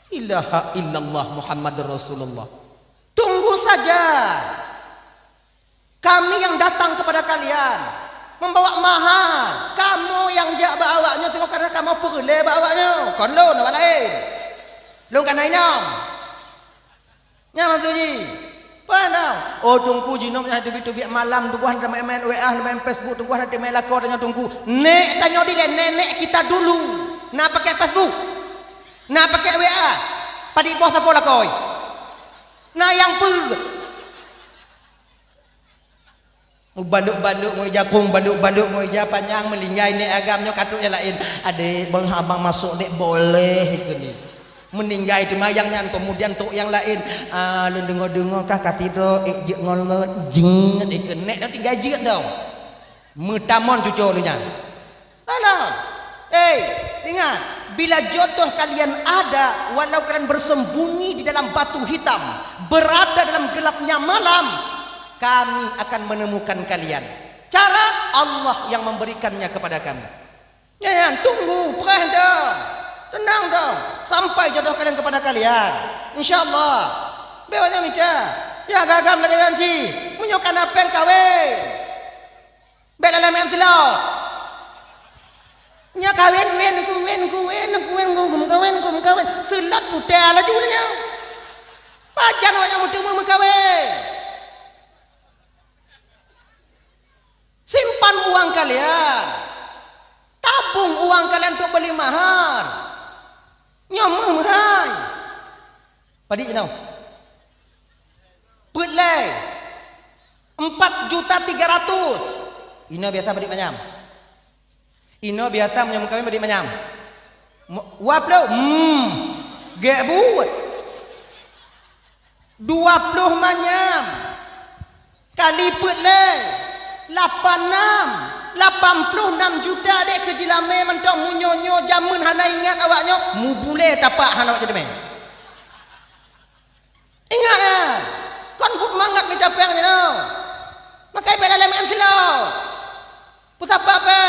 Ilaha illallah Muhammadur Rasulullah. Tunggu saja. Kami yang datang kepada kalian membawa mahar. Kamu yang jak bawanya tengok karena kamu perle bawanya. Kon lo nak lain. Lo kan ainam. Nya matuji. Panau. Oh tunggu jinom yang tubi-tubi malam tunggu handa main WA, main Facebook, tunggu handa main lakor dengan tunggu. Nek tanya dile nenek kita dulu. Nak pakai Facebook. Nak pakai WA. Padi bos apa lakoi. Nah yang baluk-baluk mau japung baluk-baluk mau panjang melinggai ni agamnya katutnya lain. Adik bang abang masuk dek boleh itu ni. Meninggai itu mayang nyan kemudian tok yang lain. Lu dengar-dengar kah katidro je ngol jing nek dah tinggal je dah. Mutamon cucu lu nyan. Alah. Ingat, bila jodoh kalian ada walau kalian bersembunyi di dalam batu hitam, berada dalam gelapnya malam, kami akan menemukan kalian. Cara Allah yang memberikannya kepada kami. Ya, tunggu, perah dah. Tenang dong, sampai jodoh kalian kepada kalian. InsyaAllah. Bewanya minta. Ya gagam lagi janji. Menyokan apa yang kawin. Beda dalam yang silap. Nya kawin, kawin. Silat putih lah juga. Pajan wajah muda mau kawin. Simpan uang kalian. Tabung uang kalian untuk beli mahar. Nyomong hai. Padi kenau. Putlai 4.300.000. Ino biasa badi manyam. Ino biasa menyambung kami badi manyam. Wap lo. Gak buat. 20 manyam. Kali putlai 86 juta dek kejilame mentong munyonyo jamun hana ingat awaknya mu bule tapak hana awak jadi main. dapang je no. Makai pe dalam am selo. Pusapa pe.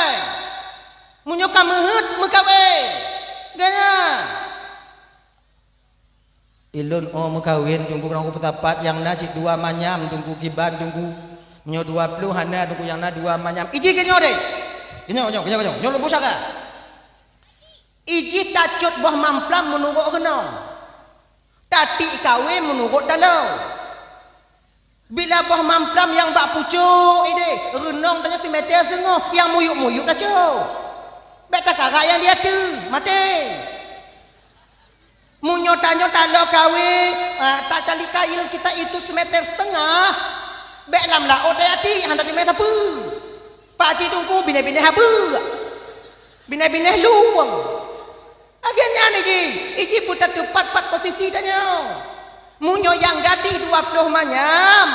Munyo kamehut mekawe. Ganya. Ilun mekawin tunggu kurang petapat yang na cik dua manyam tunggu kiban tunggu menyo 20 hana tunggu yang na dua manyam. Iji kenyo deh. Kenyo. Nyo lebu saka. Iji tacut buah mamplam menurut kenong. Tati kawe menurut dalau. Bila buah mamplam yang bak pucuk ide renong tanya si meter sengoh yang muyuk-muyuk dah cuk. Beta kakak yang dia tu mati. Munyo tanyo talo kawe tak tali kail kita itu semeter setengah. Bek lam la ode ati hendak di meter apa? Pak cik tunggu bine-bine apa? Bine-bine luang. Akhirnya ni ji, iji putar tepat posisi tanya. Munyo yang gadis 20 manyam,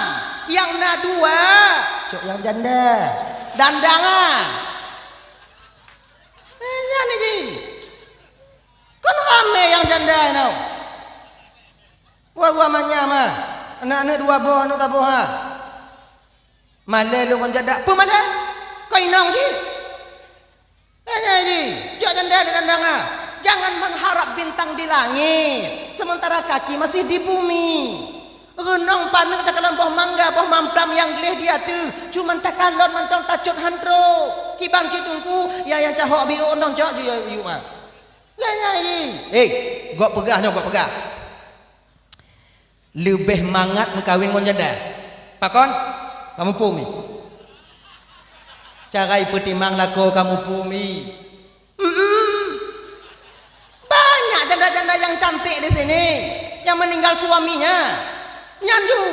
yang na 2, cok yang janda, dandangan. Akhirnya ni ji. Kan rame yang janda no. Wah manyam ah. Anak-anak 2 buah anu tak buah. Malai lu kan janda. Apa malai? Kau inang ji. Ji, cok janda di dandangan. Jangan mengharap bintang di langit sementara kaki masih di bumi. Renong panen takalon boh mangga, boh mamplam yang geleh dia tu. Cuman takalon mantong tacut hantro. Kibang citungku ya yang cahok biu ondong cok ju mah. Lanya ini. Gok pegah. Lebih mangat mengkawin ngon janda. Pakon, kamu pumi. Carai petimang lako kamu pumi. Banyak janda-janda yang cantik di sini yang meninggal suaminya. Nyanju.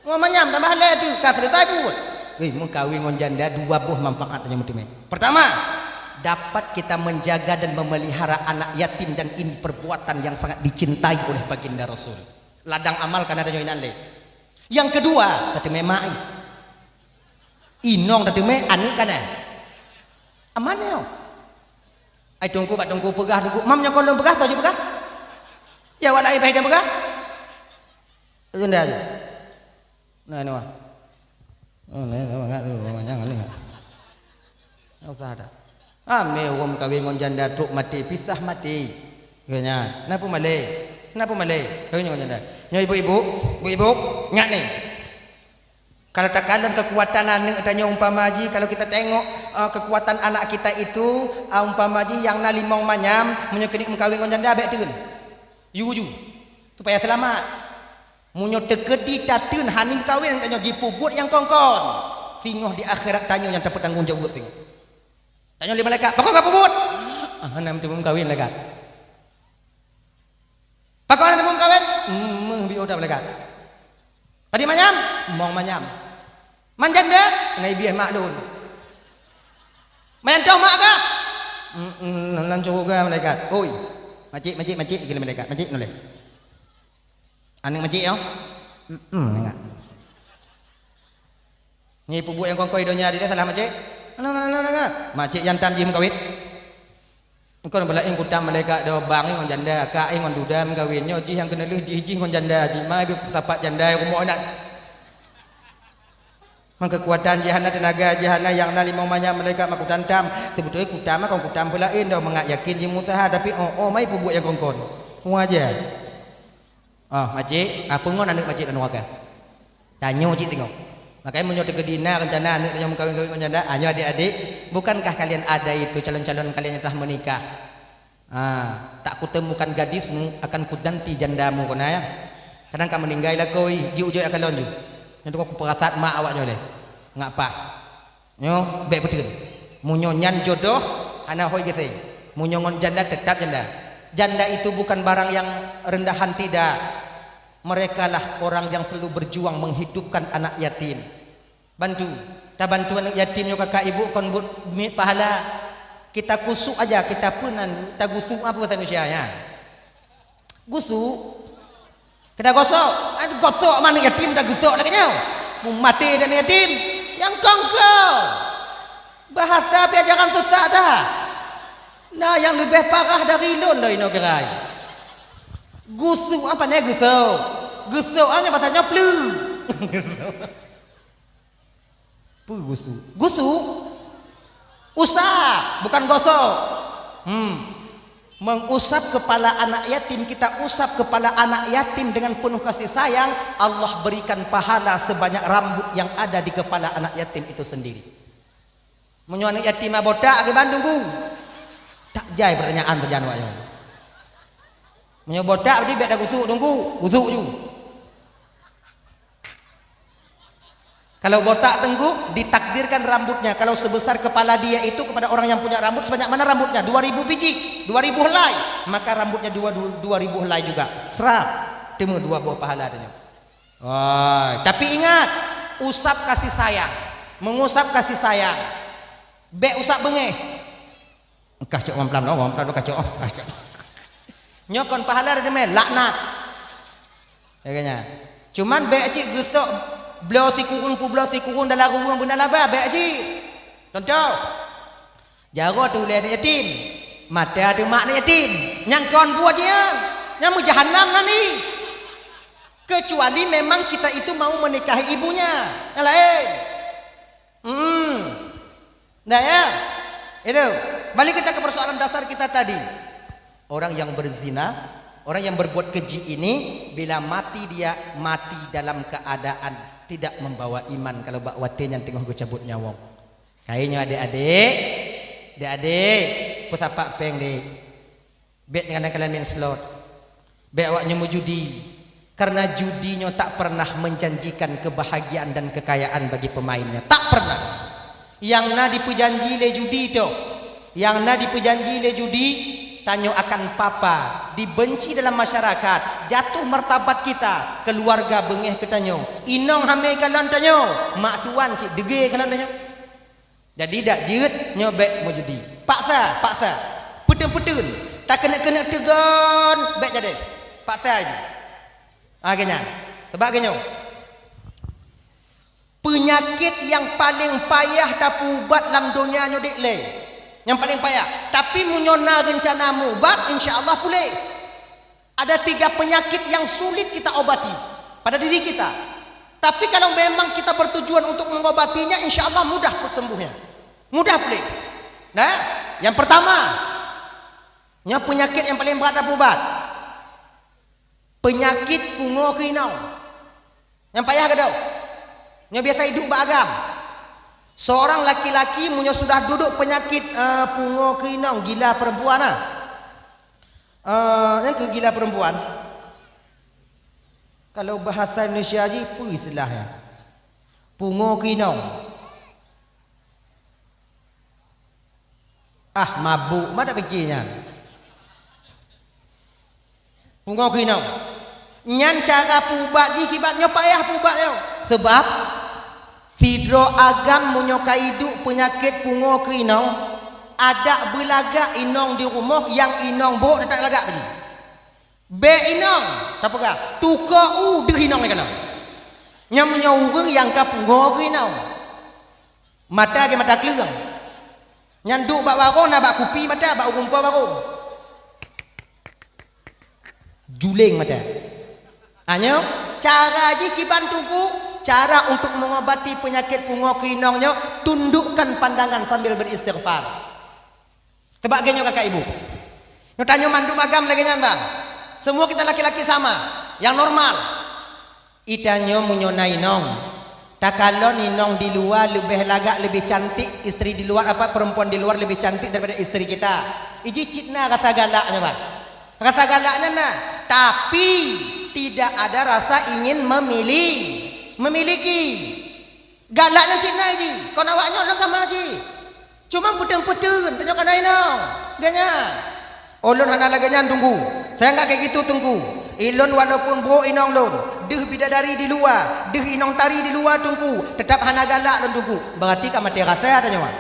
Ngomanyam tambah le tu, ka cerita pun. Mengkawin ngon janda 2 buah manfaatnya mutime. Pertama, dapat kita menjaga dan memelihara anak yatim dan ini perbuatan yang sangat dicintai oleh baginda Rasul. Ladang amal karena ada nyoinan le. Yang kedua, tadi me maif. Inong tadi me ani kana. Amannya. Ai tunggu pegah tunggu. Mamnya kolong pegah tahu pegah? Ya walai baik pegah. Jenda aja. Nah ini mah. Oh, ini enggak lu jangan lihat. Enggak usah ada. Ame wong kawin ngon janda truk mati pisah mati. Kayaknya. Napa malay? Kawin ngon janda. Nyo ibu-ibu, nyak nih. Kalau takalan kekuatan anak tanya umpamaji kalau kita tengok kekuatan anak kita itu umpamaji yang na 5 manyam menyokenik mengkawin ngon janda abek teun. Yuju. Supaya selamat. Munyo tekedi tatun hanim kawin tanya gipubut yang kongkon. Singoh di akhirat tanya yang dapat tanggung jawab tengok. Tanya oleh malaikat, pakon gak pubut? Nam tu kawin lekat. Pakon nam kawin? Biu dah lekat. Padi manyam? Mong manyam. Manjanda? Nai biah mak dun. Main tau mak ka? Lan juga malaikat. Oi. Macik gila malaikat. Macik noleh. Aning macik yo? Enggak. Ni pubut yang kongkoi donya dia salah macik. Makcik jantan jim kawin. Engkau nak belain kutam malaikat dah bang ngon janda, kak ngon dudam kawinnya ji yang kena leh ji ngon janda, ji mai tapak janda rumah nak. Mang kekuatan jihana tenaga jihana yang na 5 manyam malaikat mak kutantam. Sebetulnya kutam kau kutam belain dah mengak yakin ji mutaha tapi mai pubuk yang kongkon. Wajar. Makcik, apa ngon anak makcik dan waka? Tanya cik tengok. Makanya menyodok ke dina rencana anak yang kawin-kawin dengan janda. Hanya adik-adik, bukankah kalian ada itu calon-calon kalian yang telah menikah? Tak kutemukan gadismu akan kudanti jandamu kena ya. Kadang kau meninggal lah kau jiu-jiu akan lonju. Yang tu kau perasaan mak awak joleh. Ngak apa? Nyo baik betul. Munyo nyan jodoh anak hoi geseng. Munyo ngon janda tetap janda. Janda itu bukan barang yang rendahan tidak. Mereka lah orang yang selalu berjuang menghidupkan anak yatim. Bantu, tak bantu anak yatim yo kakak ibu kon but pahala. Kita kusuk aja, kita punan, tak gusuk apa bahasa Indonesia-nya? Gusuk. Kita gosok, gosok mana yatim tak gusuk lagi nyaw. Mau mati dan yatim yang kongko. Bahasa piajaran susah dah. Nah yang lebih parah dari lon loh ino gerai. Gusuk apa nih gusuk? Gusuk ane bahasanya plu. Gusuk. Gusuk? Usap, bukan gosok. Mengusap kepala anak yatim, kita usap kepala anak yatim dengan penuh kasih sayang, Allah berikan pahala sebanyak rambut yang ada di kepala anak yatim itu sendiri. Menyo anak yatim botak ke Bandung ku. Tak jai pertanyaan berjalan wayo. Menyo botak berarti beda gusuk tunggu, gusuk ju. Kalau botak tengku ditakdirkan rambutnya kalau sebesar kepala dia itu kepada orang yang punya rambut sebanyak mana rambutnya? 2000 biji, 2000 helai. Maka rambutnya 2000 helai juga. Serap. Temu 2 buah pahala adanya. Tapi ingat, usap kasih sayang. Mengusap kasih sayang. Usap bengeh. Kacau pelan kacau. Nyokon pahala ada meh laknat. Ya kayaknya. Cuman cik gusok belau tikurun dalam rumah benda laba baik haji. Contoh. Jaro tu lihat yatim. Mata tu mak yatim. Yang kon buat je. Yang mu jahannam ni. Kecuali memang kita itu mau menikahi ibunya. Yang lain. Nah ya. Itu. Balik kita ke persoalan dasar kita tadi. Orang yang berzina, orang yang berbuat keji ini bila mati dia mati dalam keadaan tidak membawa iman. Kalau bak watin yang tengah cabut nyawa. Kayaknya adik-adik, pusapak peng dek. Bet dengan kalian main slot. Bet awaknya mau judi. Karena judinya tak pernah menjanjikan kebahagiaan dan kekayaan bagi pemainnya. Tak pernah. Yang na diperjanji le judi itu. Yang na diperjanji le judi tanyo akan papa, dibenci dalam masyarakat, jatuh martabat kita, keluarga bengeh ke tanyo. Inong hame kalan tanyo, mak tuan cik dege kalan tanyo. Jadi dak jeut nyobek mau judi. Paksa. Petun. Tak kena tegon, bek jadi. Paksa aja. Akhirnya, sebab kenyo. Penyakit yang paling payah tak ubat dalam dunia nyo dik le. Yang paling payah. Tapi menyona rencanamu ubat, insya-Allah pulih. Ada 3 penyakit yang sulit kita obati pada diri kita. Tapi kalau memang kita bertujuan untuk mengobatinya, insya-Allah mudah sembuhnya. Mudah pulih. Nah, yang pertama, yang penyakit yang paling berat apa ubat? Penyakit pungo kinau. Yang payah ke tau? Yang biasa hidup beragam. Seorang laki-laki punya sudah duduk penyakit pungo kinong, gila perempuan yang gila perempuan. Kalau bahasa Indonesia aja apa istilahnya? Pungo kinong. Mabuk, mana fikirnya? Pungo kinong. Nyan cara pubat ji kibatnya payah pubatnya. Sebab Fidro agam menyukai hidup penyakit pungo ke inong. Ada belagak inong di rumah yang inong bok tak lagak tadi. Be inong, tak apa tuka deh inong ni kana. Nyam nyawurung yang ka pungo ke inong. Mata ke mata keleng. Nyanduk bak baro na bak kupi mata bak rumpa baro. Juling mata. Anyo cara ji kiban tungku. Cara untuk mengobati penyakit pungo kinongnya, tundukkan pandangan sambil beristighfar. Tebak genyo kakak ibu. Nyo tanyo mandu magam lagi nyan bang. Semua kita laki-laki sama, yang normal. Itanyo menyona inong. Takalon inong di luar lebih lagak lebih cantik, istri di luar perempuan di luar lebih cantik daripada istri kita. Iji citna kata galaknya bang. Kata galaknya nah, tapi tidak ada rasa ingin memiliki. Galaknya cik nai ji. Kau nak awaknya orang sama ji. Cuma petun-petun tanya kanai nau. Ganya. Ulun hana lagi nyan tunggu. Saya enggak kayak gitu tunggu. Ilun walaupun bro inong lun. Deh bidadari di luar. Deh inong tari di luar tunggu. Tetap hana galak lun tunggu. Berarti kamu mati rasa tanya wan.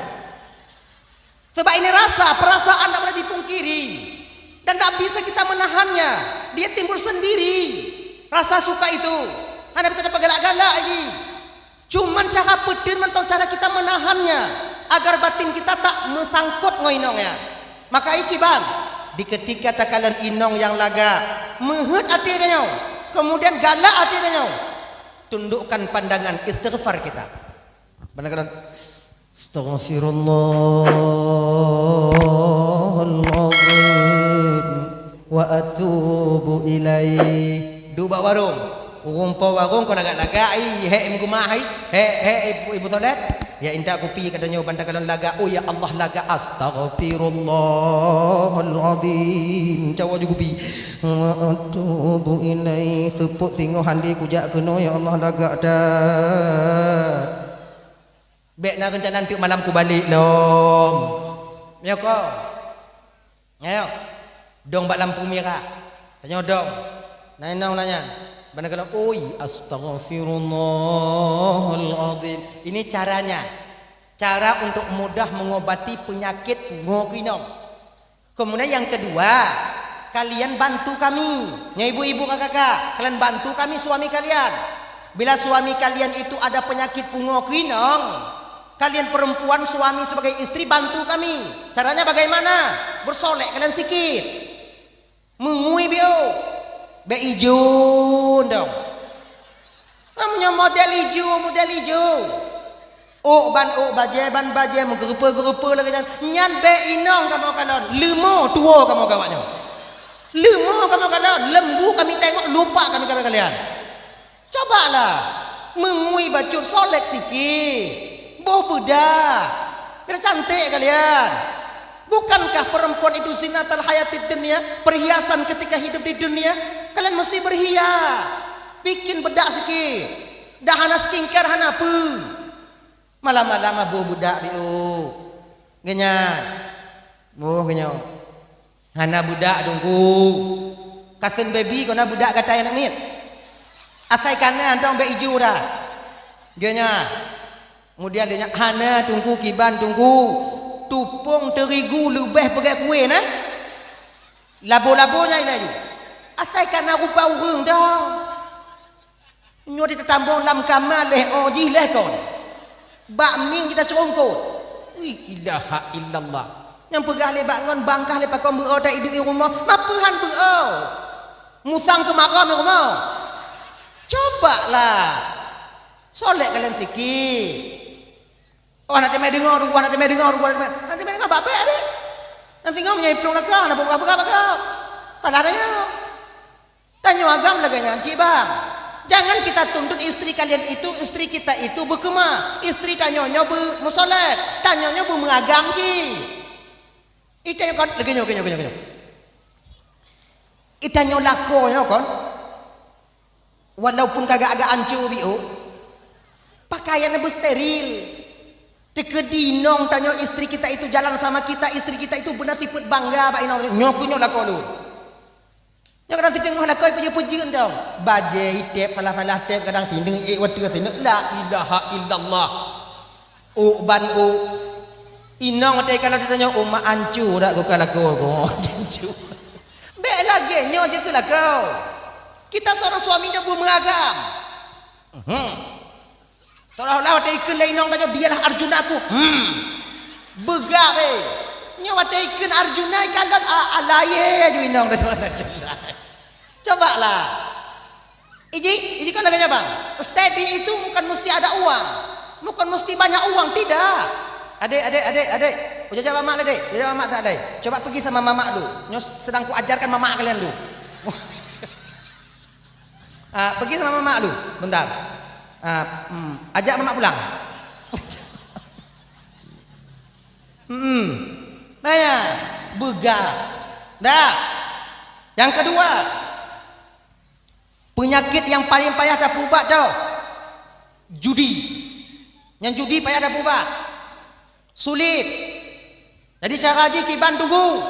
Sebab ini rasa, perasaan tak boleh dipungkiri. Dan tak bisa kita menahannya. Dia timbul sendiri. Rasa suka itu. Anda bisa dapat galak-galak lagi. Cuman cara pedin mentau cara kita menahannya agar batin kita tak mesangkut ngoinongnya. Maka iki bang, di ketika takalan inong yang laga mehet hati dia, kemudian galak hati dia, tundukkan pandangan, istighfar kita. Benar-benar astaghfirullahaladzim wa atubu ilaih. Duba warung, rumpa warung kau lagak-lagak ibu mahai, ibu toilet. Ya indah kopi katanya bantak kalau laga. Oh ya Allah laga astaghfirullahaladzim. Cawa juga kopi. Wa atubu ilaih. Tepuk tengok handi kujak kena ya Allah laga dah. Bek nak rencana nanti malam ku balik lom. Ya kau. Ayo. Dong bak lampu merah. Tanya dong. Nanya. Benar kalau oi astaghfirullahaladzim. Ini caranya. Cara untuk mudah mengobati penyakit ngokinong. Kemudian yang kedua, kalian bantu kami. Ya ibu-ibu kakak-kakak, kalian bantu kami suami kalian. Bila suami kalian itu ada penyakit pungokinong, kalian perempuan suami sebagai istri bantu kami. Caranya bagaimana? Bersolek kalian sikit. Mengui bio. Be hijau dong. Namanya model hijau. Ban baje menggerupa lagi jangan. Nyan be inong kamu kalon. Lemo tua kamu kawannya. Lemo kamu kalon. Lembu kami tengok lupa kami kalian. Cobalah mengui bacur solek sikit. Boh budak. Biar cantik kalian. Bukankah perempuan itu zinatul hayatid dunia, perhiasan ketika hidup di dunia? Kalian mesti berhias. Bikin bedak sikit. Dah hana skincare hana apa. Malam-malam abu budak biu. Genyan. Genyo. Hana budak dungku. Kasen baby kena budak kata yang nit. Asai kanan dong be hijau dah. Genyan. Kemudian dia hana tunggu kiban tunggu. Tupung terigu lebih pakai kuih nah. Labo-labonya ini. Asai kana rupa urang dah. Nyo ditambung lam kamal leh oji leh kon. Bak min kita cerongkot. Ui ilaha illallah. Yang pegah le bangun bangkah le pakon berada hidup di rumah. Mapuhan berau. Musang ke makam di rumah. Cobalah. Solek kalian sikit. Oh nanti mai dengar, nanti mai dengar apa deh? Nanti ngom nyai pelung laka, nak buka kau. Salah dia. Tanya agam lagi nyanci bang. Jangan kita tuntut istri kalian itu, istri kita itu berkemah. Istri tanyonya bermusolat, tanyonya bermengagam ci. Itanya kan lagi nyo. Itanya lakonya kan. Walaupun kagak agak ancur biu, pakaiannya bersteril. Tekedinong tanya istri kita itu jalan sama kita, istri kita itu benar tipet bangga pak inong nyokunya lah kau lu. Yang kadang tengok lah kau puji dong. Baje tep falah tep kadang tindeng waktu tindeng la ilaha illallah. Ban inong tadi kalau ditanya mak ancu dak kau kalau kau ancu. Be lagi nyo je lah kau. Kita seorang suaminya belum mengagam. Seolah-olah wadah ikan lain orang tanya dialah Arjuna aku. Begak be. Nya wadah ikan Arjuna ikan dan alaya je inong tanya. Cobalah. Iji kan laganya bang. Steady itu bukan mesti ada uang. Bukan mesti banyak uang, tidak. Adik. Jajah mamak lah dek. Jajah mamak tak dek. Coba pergi sama mamak dulu. Nyo sedang ku ajarkan mamak kalian dulu. Pergi sama mamak dulu. Bentar. Ajak mamak pulang. Banyak begah. Dah. Yang kedua, penyakit yang paling payah dah pubat tau. Judi. Yang judi payah dah pubat. Sulit. Jadi cara haji kiban tunggu.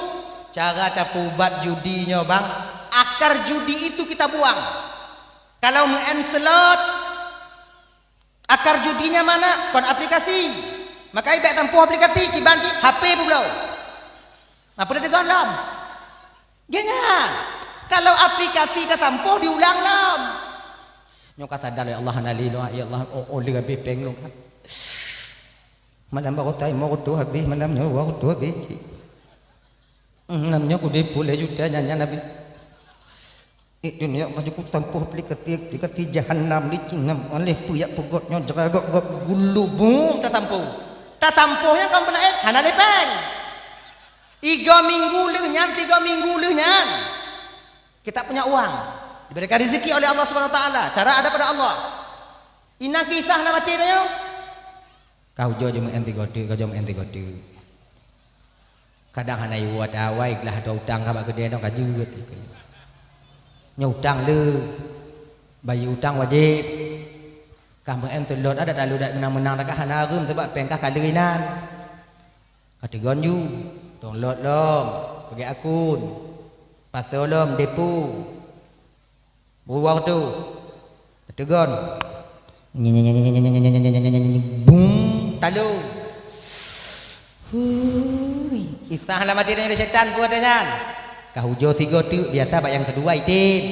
Cara dah pubat judinya bang. Akar judi itu kita buang. Kalau mengenselot akar judinya mana? Kon aplikasi. Maka ibarat tempuh aplikasi kiban HP pun belum. Apa dia tekan lam? Jangan. Kalau aplikasi dah tempuh diulang lam. Nyo kata sadar ya Allah nali doa ya Allah oleh habis peng lu kan. Malam baru tai mau tu habis malam nyo baru tu habis. Namanya ku dipul juta nyanyi nabi. Dunia Allah cukup tempuh di jahannam di cinam oleh puyak pegotnya jeragok gulubung tak tampuhnya kan benar hana lepeng 3 minggu lehnyan 3 minggu lehnyan kita punya uang diberikan rezeki oleh Allah Subhanahu wa taala cara ada pada Allah ina kisah lah mati dia kau jo jemu enti gode kadang hana iwat awai lah ada utang ka bak gede dong kajeut nyutang le bayi utang wajib kamu ente lot ada lalu dak menang dak hana rum sebab pengkah kaleuinan kategon ju dong lot lom bagi akun pasolom depo buang tu kategon bung talu isah lah mati dari setan buat dengan kau jo 3 tu biasa bak yang kedua itin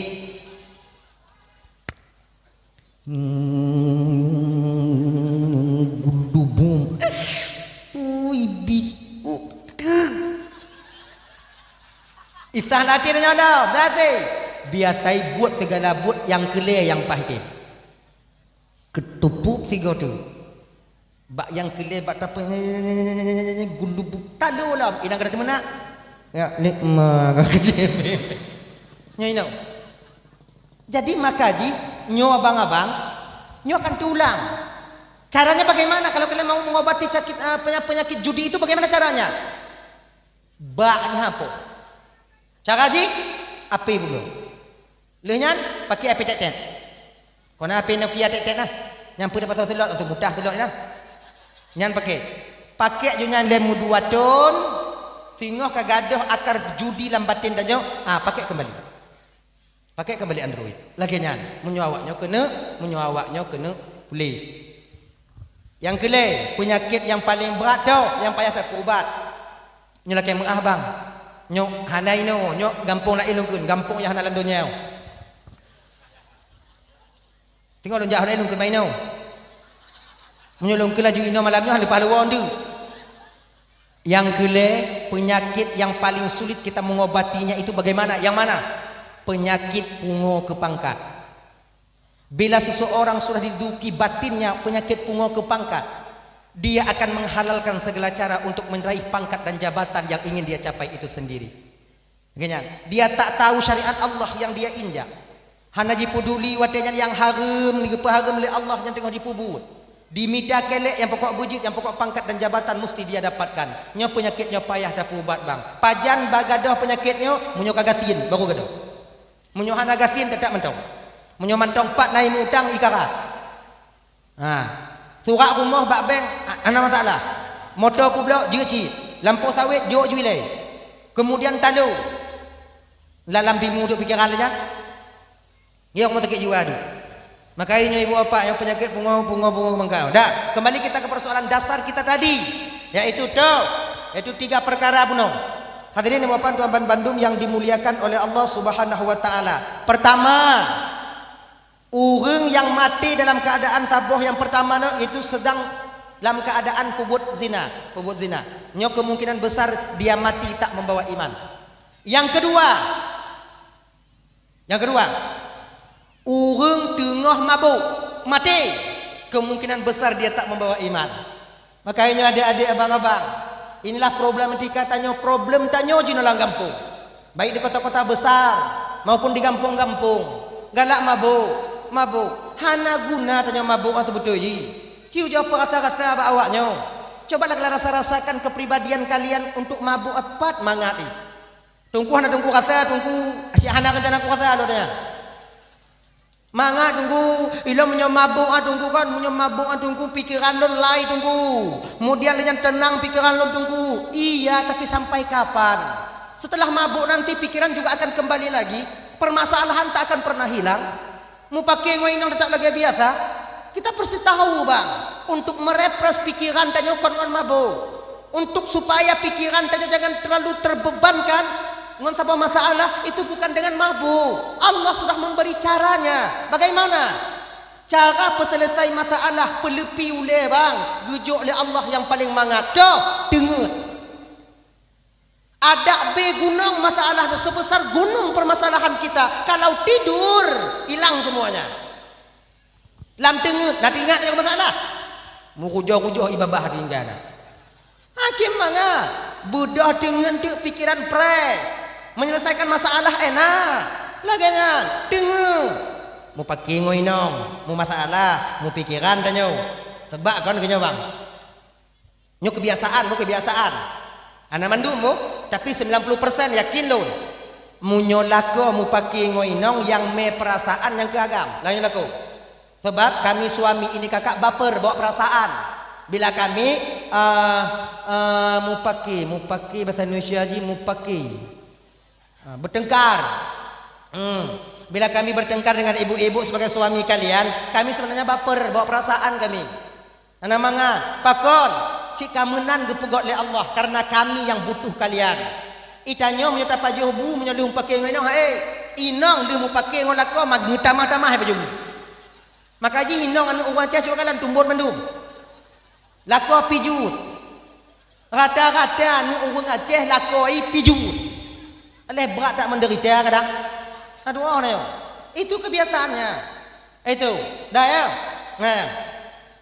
gulubung isah latihannya dah berarti biasa buat segala buat yang kelih yang pahit ketupuk 3 tu bak yang kelih bak apa gulubung talu lah inang kata mana ya nikma nyo jadi makaji nyo abang-abang nyo akan diulang caranya bagaimana kalau kalian mau mengobati sakit penyakit judi itu bagaimana caranya baknya apa cara ji api dulu lehnyan pakai api tet-tet kona api Nokia tet-tet nah nyampu dapat telur atau mudah telur nah nyan pakai junyan lemu 2 ton singoh kagadoh akar judi lambatin dajo pakai kembali Android lagi nyan menyawaknya kena boleh yang kelih penyakit yang paling berat tau yang payah tak ubat nyo laki mengah bang nyo hanai no nyo gampung la ilungkeun gampung yang hana landonya tengok lonjak hanai ilungkeun maino menyolong ke laju ino malamnya lepas luar tu yang kelih penyakit yang paling sulit kita mengobatinya itu bagaimana yang mana penyakit pungo kepangkat bila seseorang sudah diduki batinnya penyakit pungo kepangkat dia akan menghalalkan segala cara untuk meraih pangkat dan jabatan yang ingin dia capai itu sendiri dia tak tahu syariat Allah yang dia injak hana dipuduli watenya yang haram digepaharam oleh Allah yang tengah dipubut dimita kelek yang pokok bujit yang pokok pangkat dan jabatan mesti dia dapatkan nyo penyakitnya payah dah ubat bang pajan bagadoh penyakitnya munyo kagasin baru gadoh munyo hana gasin tak mentong munyo mantong 4 naik utang ikarat surat rumah bak bank ana masalah motor ku pula jeci lampu sawit jok juilai kemudian talu dalam bimu duk pikiran lenya ya mau tak jiwa tu makanya ibu bapak yang penyakit pungo mengkau dah kembali kita ke persoalan dasar kita tadi yaitu 3 perkara buno hadirin ibu bapak tuan Bandung yang dimuliakan oleh Allah Subhanahu wa taala pertama orang yang mati dalam keadaan tabuh yang pertama itu sedang dalam keadaan pubut zina nyo kemungkinan besar dia mati tak membawa iman yang kedua orang tengah mabuk mati kemungkinan besar dia tak membawa iman makanya adik-adik abang-abang inilah problematika problem tanyo jinalang kampung baik di kota-kota besar maupun di kampung-kampung galak mabuk hana guna tanyo mabuk atau betul ji ciu jawab kata-kata awaknya cobalah kalian rasa-rasakan kepribadian kalian untuk mabuk apat mangati tungku rasa tungku asyik hana rencana ku rasa lo tanya manga tunggu ilah menyamabuk tunggu pikiran lo lai tunggu kemudian dengan tenang pikiran lo tunggu iya tapi sampai kapan setelah mabuk nanti pikiran juga akan kembali lagi permasalahan tak akan pernah hilang mau pakai ngoinang tak lagi biasa kita perlu tahu bang untuk merepres pikiran tanya kon mabuk untuk supaya pikiran tanya jangan terlalu terbebankan dengan sebuah masalah itu bukan dengan mabuk. Allah sudah memberi caranya. Bagaimana? Cara peselesai masalah pelepi oleh bang. Gejuk oleh Allah yang paling mangat. Dah, dengar. Ada gunung masalah sebesar gunung permasalahan kita. Kalau tidur hilang semuanya. Lam tengut, nak ingat yang masalah. Mu kujuh-kujuh ibabah tinggal. Hakim mana? Budak dengan pikiran pres. Menyelesaikan masalah enak. Lagangan, dengar. Mu pakai ngoinong, mu masalah, mu pikiran tanya. Tebak kan kenyo bang. Nyo kebiasaan, mu kebiasaan. Ana mandumu, tapi 90% yakin lo. Munyo lako mu pakai ngoinong yang me perasaan yang keagam. Lain lako. Sebab kami suami ini kakak baper bawa perasaan. Bila kami mu pakai bahasa Indonesia ji mu pakai bertengkar. Bila kami bertengkar dengan ibu-ibu sebagai suami kalian, kami sebenarnya baper bawa perasaan kami. Ana manga pakon cik kamenan gepegot oleh Allah karena kami yang butuh kalian. Itanyo menyata pajubu menyalung pakai ngoinong inong lu mu pakai ngolako mag ngutama-tama he pajubu. Maka ji inong anu uang cah cukalan tumbur mandum. Lako pijut. Rata-rata anu uang Aceh lako pijut. Aleh berat tak menderita kadang. Aduh orang itu kebiasaannya. Itu dah ya. Nah.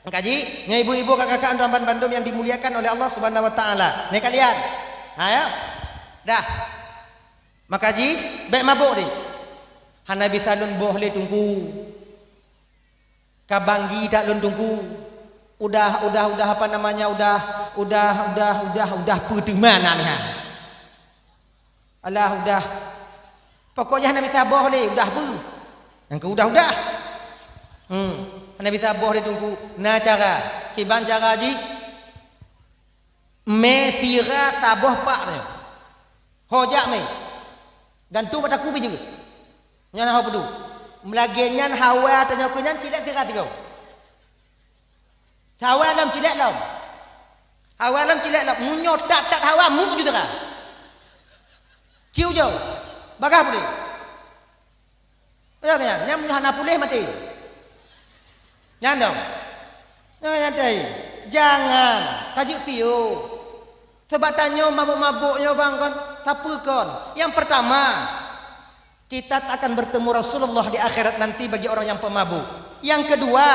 Kaji, nya ibu-ibu kakak-kakak Ramban Bandung yang dimuliakan oleh Allah Subhanahu wa taala. Nih kalian. Ayo. Dah. Makaji, baik mabuk ni. Hanabi talun boleh tunggu. Kabanggi tak lun tunggu. Udah apa namanya? Udah pertemanan ni ha. Alah udah. Pokoknya Hanabi tabah ni udah bu. Yang ke udah. Nabi tabah dia tunggu na cara kiban cara ji me fira tabah pak dia hojak me dan tu bataku bi juga nyana ha pedu melagenyan hawa tanya kunyan cilek tira tiga hawa lam cilek lam munyo tak hawa mu juga ka ciu jo bagah boleh ya kan nyam hana pulih mati. Nyandong. Jangan kaji piu. Sebab tanya mabuk-mabuknya bang kon, siapa kon? Yang pertama, kita akan bertemu Rasulullah di akhirat nanti bagi orang yang pemabuk. Yang kedua,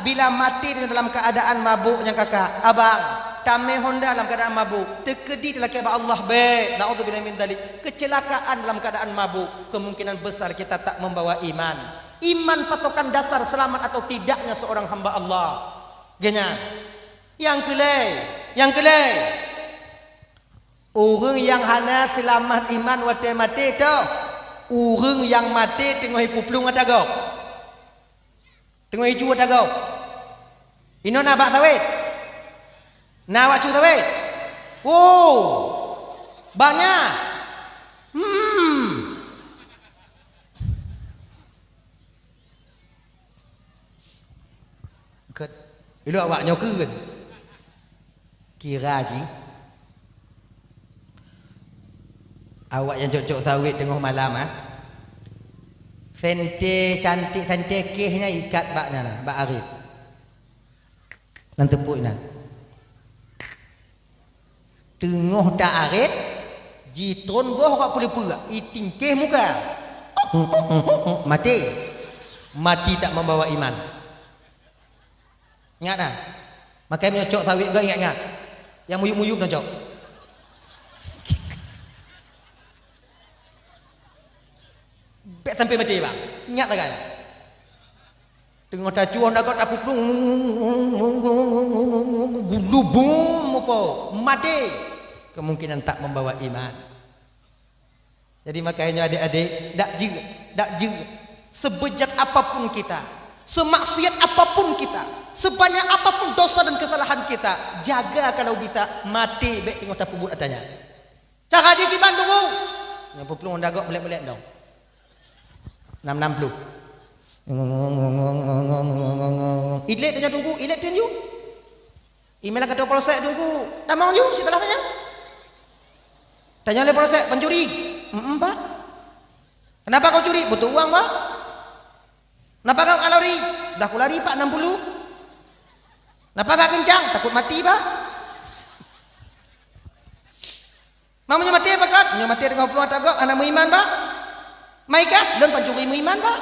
bila mati dalam keadaan mabuknya kakak, abang, tame Honda dalam keadaan mabuk, tekedi dalam keadaan Allah be, naudzubillah min dzalik. Kecelakaan dalam keadaan mabuk, kemungkinan besar kita tak membawa iman. Iman patokan dasar selamat atau tidaknya seorang hamba Allah. Genya. Yang kelai. Orang yang hana selamat iman wate mati tu. Orang yang mati tengah puplung atagau. Tengah hiju atagau. Ino nabak tawit. Nawak cu tawit. Oh. Banyak. Ilu awak nyokeun. Kira ji. Awak yang cocok sawit tengah malam Fente cantik fente kehnya ikat baknya lah, bak arif. Nan tepuk nan. Tengah tak arif, jitron boh awak boleh perak. Iting keh muka. Mati tak membawa iman. Ingat tak? Makanya menyocok sawit kau ingat. Yang muyup-muyup menyocok. Bek sampai mati bang. Ingat tak kan? Tengok tacuan dah kau tak puplung. Gulubum apa? Mati. Kemungkinan tak membawa iman. Jadi makanya adik-adik dak juga. Sebejat apapun kita, semaksiat apapun kita, sebanyak apapun dosa dan kesalahan kita, jaga kalau bisa mati baik tengok tak pubut adanya. Cara di Bandung. Yang puplung ndagok melek-melek dong. 660. Idlet tanya tunggu, idlet tunju. Email kata polsek tunggu. Tak mau ju setelah tanya. Tanya oleh polsek pencuri. Pak. Kenapa kau curi? Butuh uang, Pak. Kenapa kau lari? Dah aku lari, Pak, 60. Kenapa kau kencang? Takut mati, Pak. Mamanya mati apa kan? Nya mati dengan peluang tagak anak muiman ba? Mai kan? Lon pancuri muiman ba?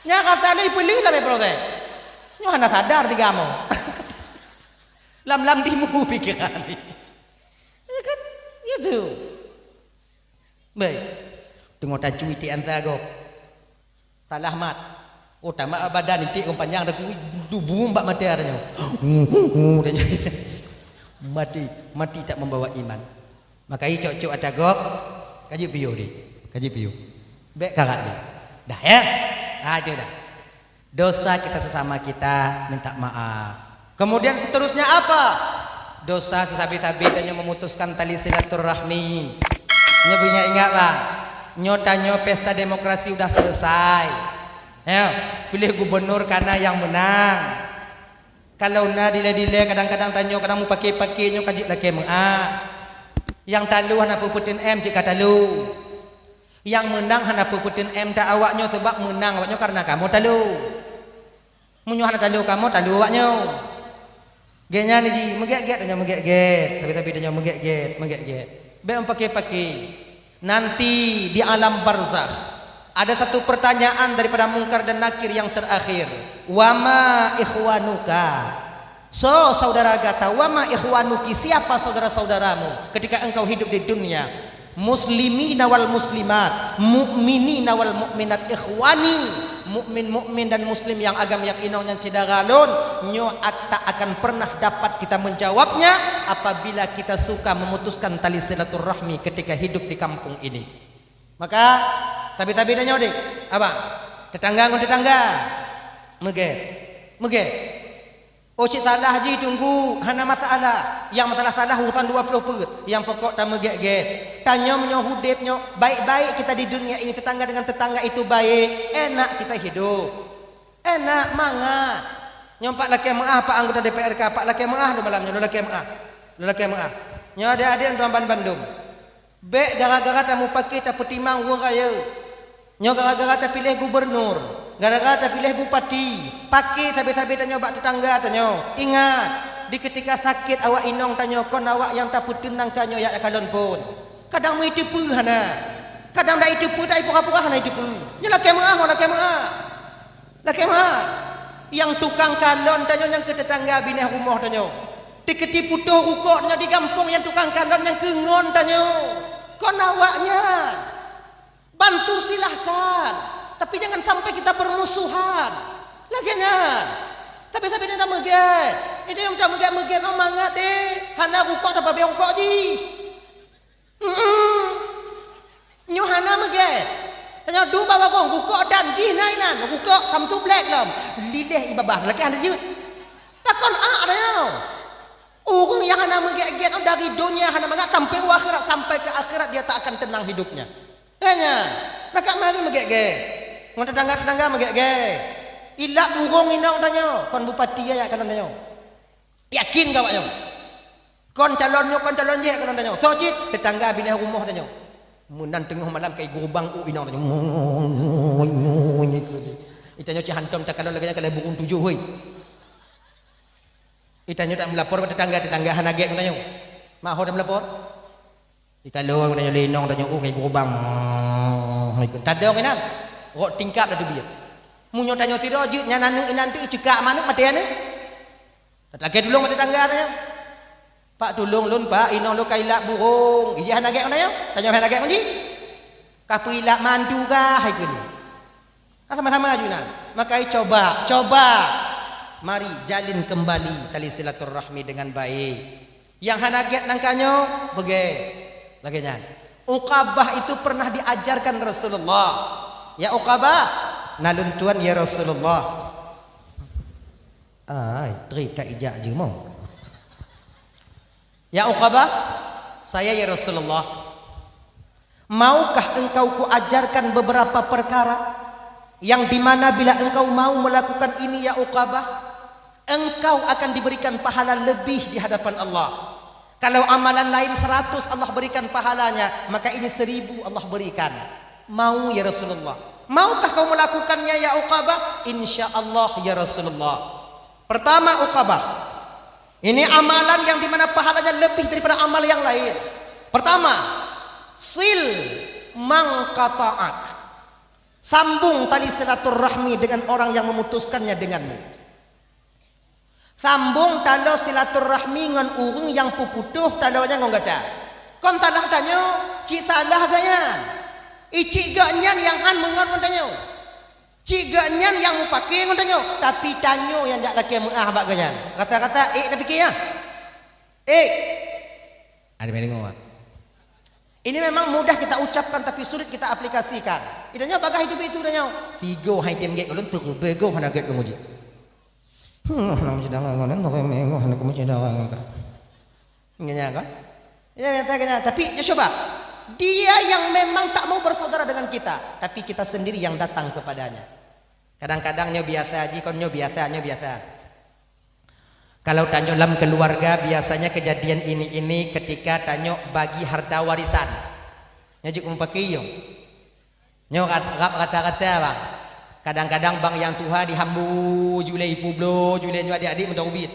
Nya kata ni pilih lah prote. Nya anak sadar tiga mo. Lam dimu pikiran ni. Ya kan? Gitu. Baik. Tengok tajui ti antara go. Salah mat. Oh tamak badan intik kau panjang dah tu bum bak mati adanya. Mati tak membawa iman. Maka cok-cok ada gok kaji piu di. Kaji piu. Bek kakak ni. Dah ya. Ada dah. Dosa kita sesama kita minta maaf. Kemudian seterusnya apa? Dosa sesabit-sabit hanya memutuskan tali silaturahmi. Nyobinya ingat bang. Nyotanyo pesta demokrasi udah selesai. Ya, pilih gubernur karena yang menang. Kalau na dile-dile kadang-kadang tanyo kadang mau pakai nyo kajik laki menga. Yang talu hana puputin M jika talu. Yang menang hana puputin M tak awaknya sebab menang awaknya karena kamu talu. Munyo hana talu kamu talu awaknya. Genya ni ji megek-get tanyo megek-get. Tapi tanyo megek-get. Be pakai. Nanti di alam barzakh ada satu pertanyaan daripada Mungkar dan Nakir yang terakhir. Wama ikhwanuka. So saudara kata, wama ikhwanuki, siapa saudara-saudaramu ketika engkau hidup di dunia? Muslimina wal muslimat, mu'minina wal mu'minat, ikhwani, mukmin dan muslim yang agam yang inong yang cidagalon. Nyo tak akan pernah dapat kita menjawabnya apabila kita suka memutuskan tali silaturahmi ketika hidup di kampung ini. Maka tapi dah nyodik apa tetangga mege oh cik salah haji tunggu hana masalah yang masalah salah hutan 20 perut yang pokok tak mege tanya menyo hudipnya baik-baik kita di dunia ini tetangga dengan tetangga itu baik enak kita hidup enak mangat nyompak laki maah pak anggota DPRK pak laki maah do malamnya do laki maah nyo ada-ada Ramban Bandung bek gara-gara tamu pakai tak petimang wong raya. Nyo gara-gara tak pilih gubernur, gara-gara tak pilih bupati, pakai sabi-sabi tanyo bak tetangga tanyo. Ingat, di ketika sakit awak inong tanyo kon awak yang tak putenang kanyo ya kalon pun. Kadang mau tipu hana. Kadang dak tipu tak pura-pura hana tipu. Nya laki maah. Laki maah. Yang tukang kalon tanyo yang ke tetangga bineh rumah tanyo. Diketipu tuh rukuk tanyo di kampung yang tukang kalon yang kengon tanyo. Kon awaknya bantu silahkan, tapi jangan sampai kita bermusuhan. Laginya, tapi dia nak megat. Ini yang tak megat no mangat deh. Hana rukuk tak babe rukuk di. Nyo hana megat. Tanya du bawa kong rukuk dan jinainan rukuk samtu black lam. Lilih ibabah lagi ada je. Takon ada. Orang yang hana megat dari dunia hana mangat sampai akhirat, sampai ke akhirat dia tak akan tenang hidupnya. Tanya, maka mari megek-gek. Ngon tetangga megek-gek. Ilak burung inong tanyo, kon bupati ya kan tanyo. Yakin kau awaknya. Kon calon je kan tanyo. Sojit tetangga bini rumah tanyo. Munan tengah malam kai gurubang inong tanyo. Itanyo ci hantom tak kalau lagi kalau burung 7 hoi. Itanyo tak melapor pada tetangga hanagek tanyo. Maho dah melapor. Kalau orang tanya lenong tanya kai gurubang. Tak ada orang rok tingkap dah tu biar. Munyo tanya tirajut nya naneng nanti cekak mana mati ane. Tak lagi tolong pada tangga tanya. Pak tolong lun pak inong lo kailak burung. Iji hanagek tanya. Tanya hanagek kunci. Kapu ilak mandu kah hai kini. Sama-sama ajunan. Maka coba. Mari jalin kembali tali silaturahmi dengan baik. Yang hanagek nangkanyo bege. Laginya, Uqabah itu pernah diajarkan Rasulullah. Ya Uqabah, nalun tuan ya Rasulullah. Trip tak ijak je mau. Ya Uqabah, saya ya Rasulullah. Maukah engkau kuajarkan beberapa perkara yang dimana bila engkau mau melakukan ini ya Uqabah, engkau akan diberikan pahala lebih di hadapan Allah. Kalau amalan lain 100 Allah berikan pahalanya, maka ini 1000 Allah berikan. Mau ya Rasulullah? Maukah kau melakukannya ya Uqabah? Insyaallah ya Rasulullah. Pertama Uqabah, ini amalan yang dimana pahalanya lebih daripada amal yang lain. Pertama, sil mangqata'ak. Sambung tali silaturahmi dengan orang yang memutuskannya denganmu. Sambung talo silaturahmi dengan urung yang puputuh talonya ngong kata. Kon salah tanyo, ci salah ganyan. Ici ganyan yang han mengon tanyo. Ci ganyan yang mupake ngon tanyo, tapi tanyo yang jak laki mengah bak ganyan. Kata-kata tak fikir ya. Ada mening ngomong. Ini memang mudah kita ucapkan tapi sulit kita aplikasikan. Idanya bagai hidup itu idanya. Figo hai tem get ulun tu bego hana get menguji. Nam sedang ngonan to mengo hana kumu sedang ngaka. Ngenya kan? Ya kata tapi ya coba. Dia yang memang tak mau bersaudara dengan kita, tapi kita sendiri yang datang kepadanya. Kadang-kadang nyo biasa aja, kon nyo biasa. Kalau tanyo dalam keluarga biasanya kejadian ini ketika tanyo bagi harta warisan. Nyajuk umpaki yo. Nyo kata-kata bang. Kadang-kadang bang yang tuha dihambu julai publo, julai nyo adik-adik minta ubit.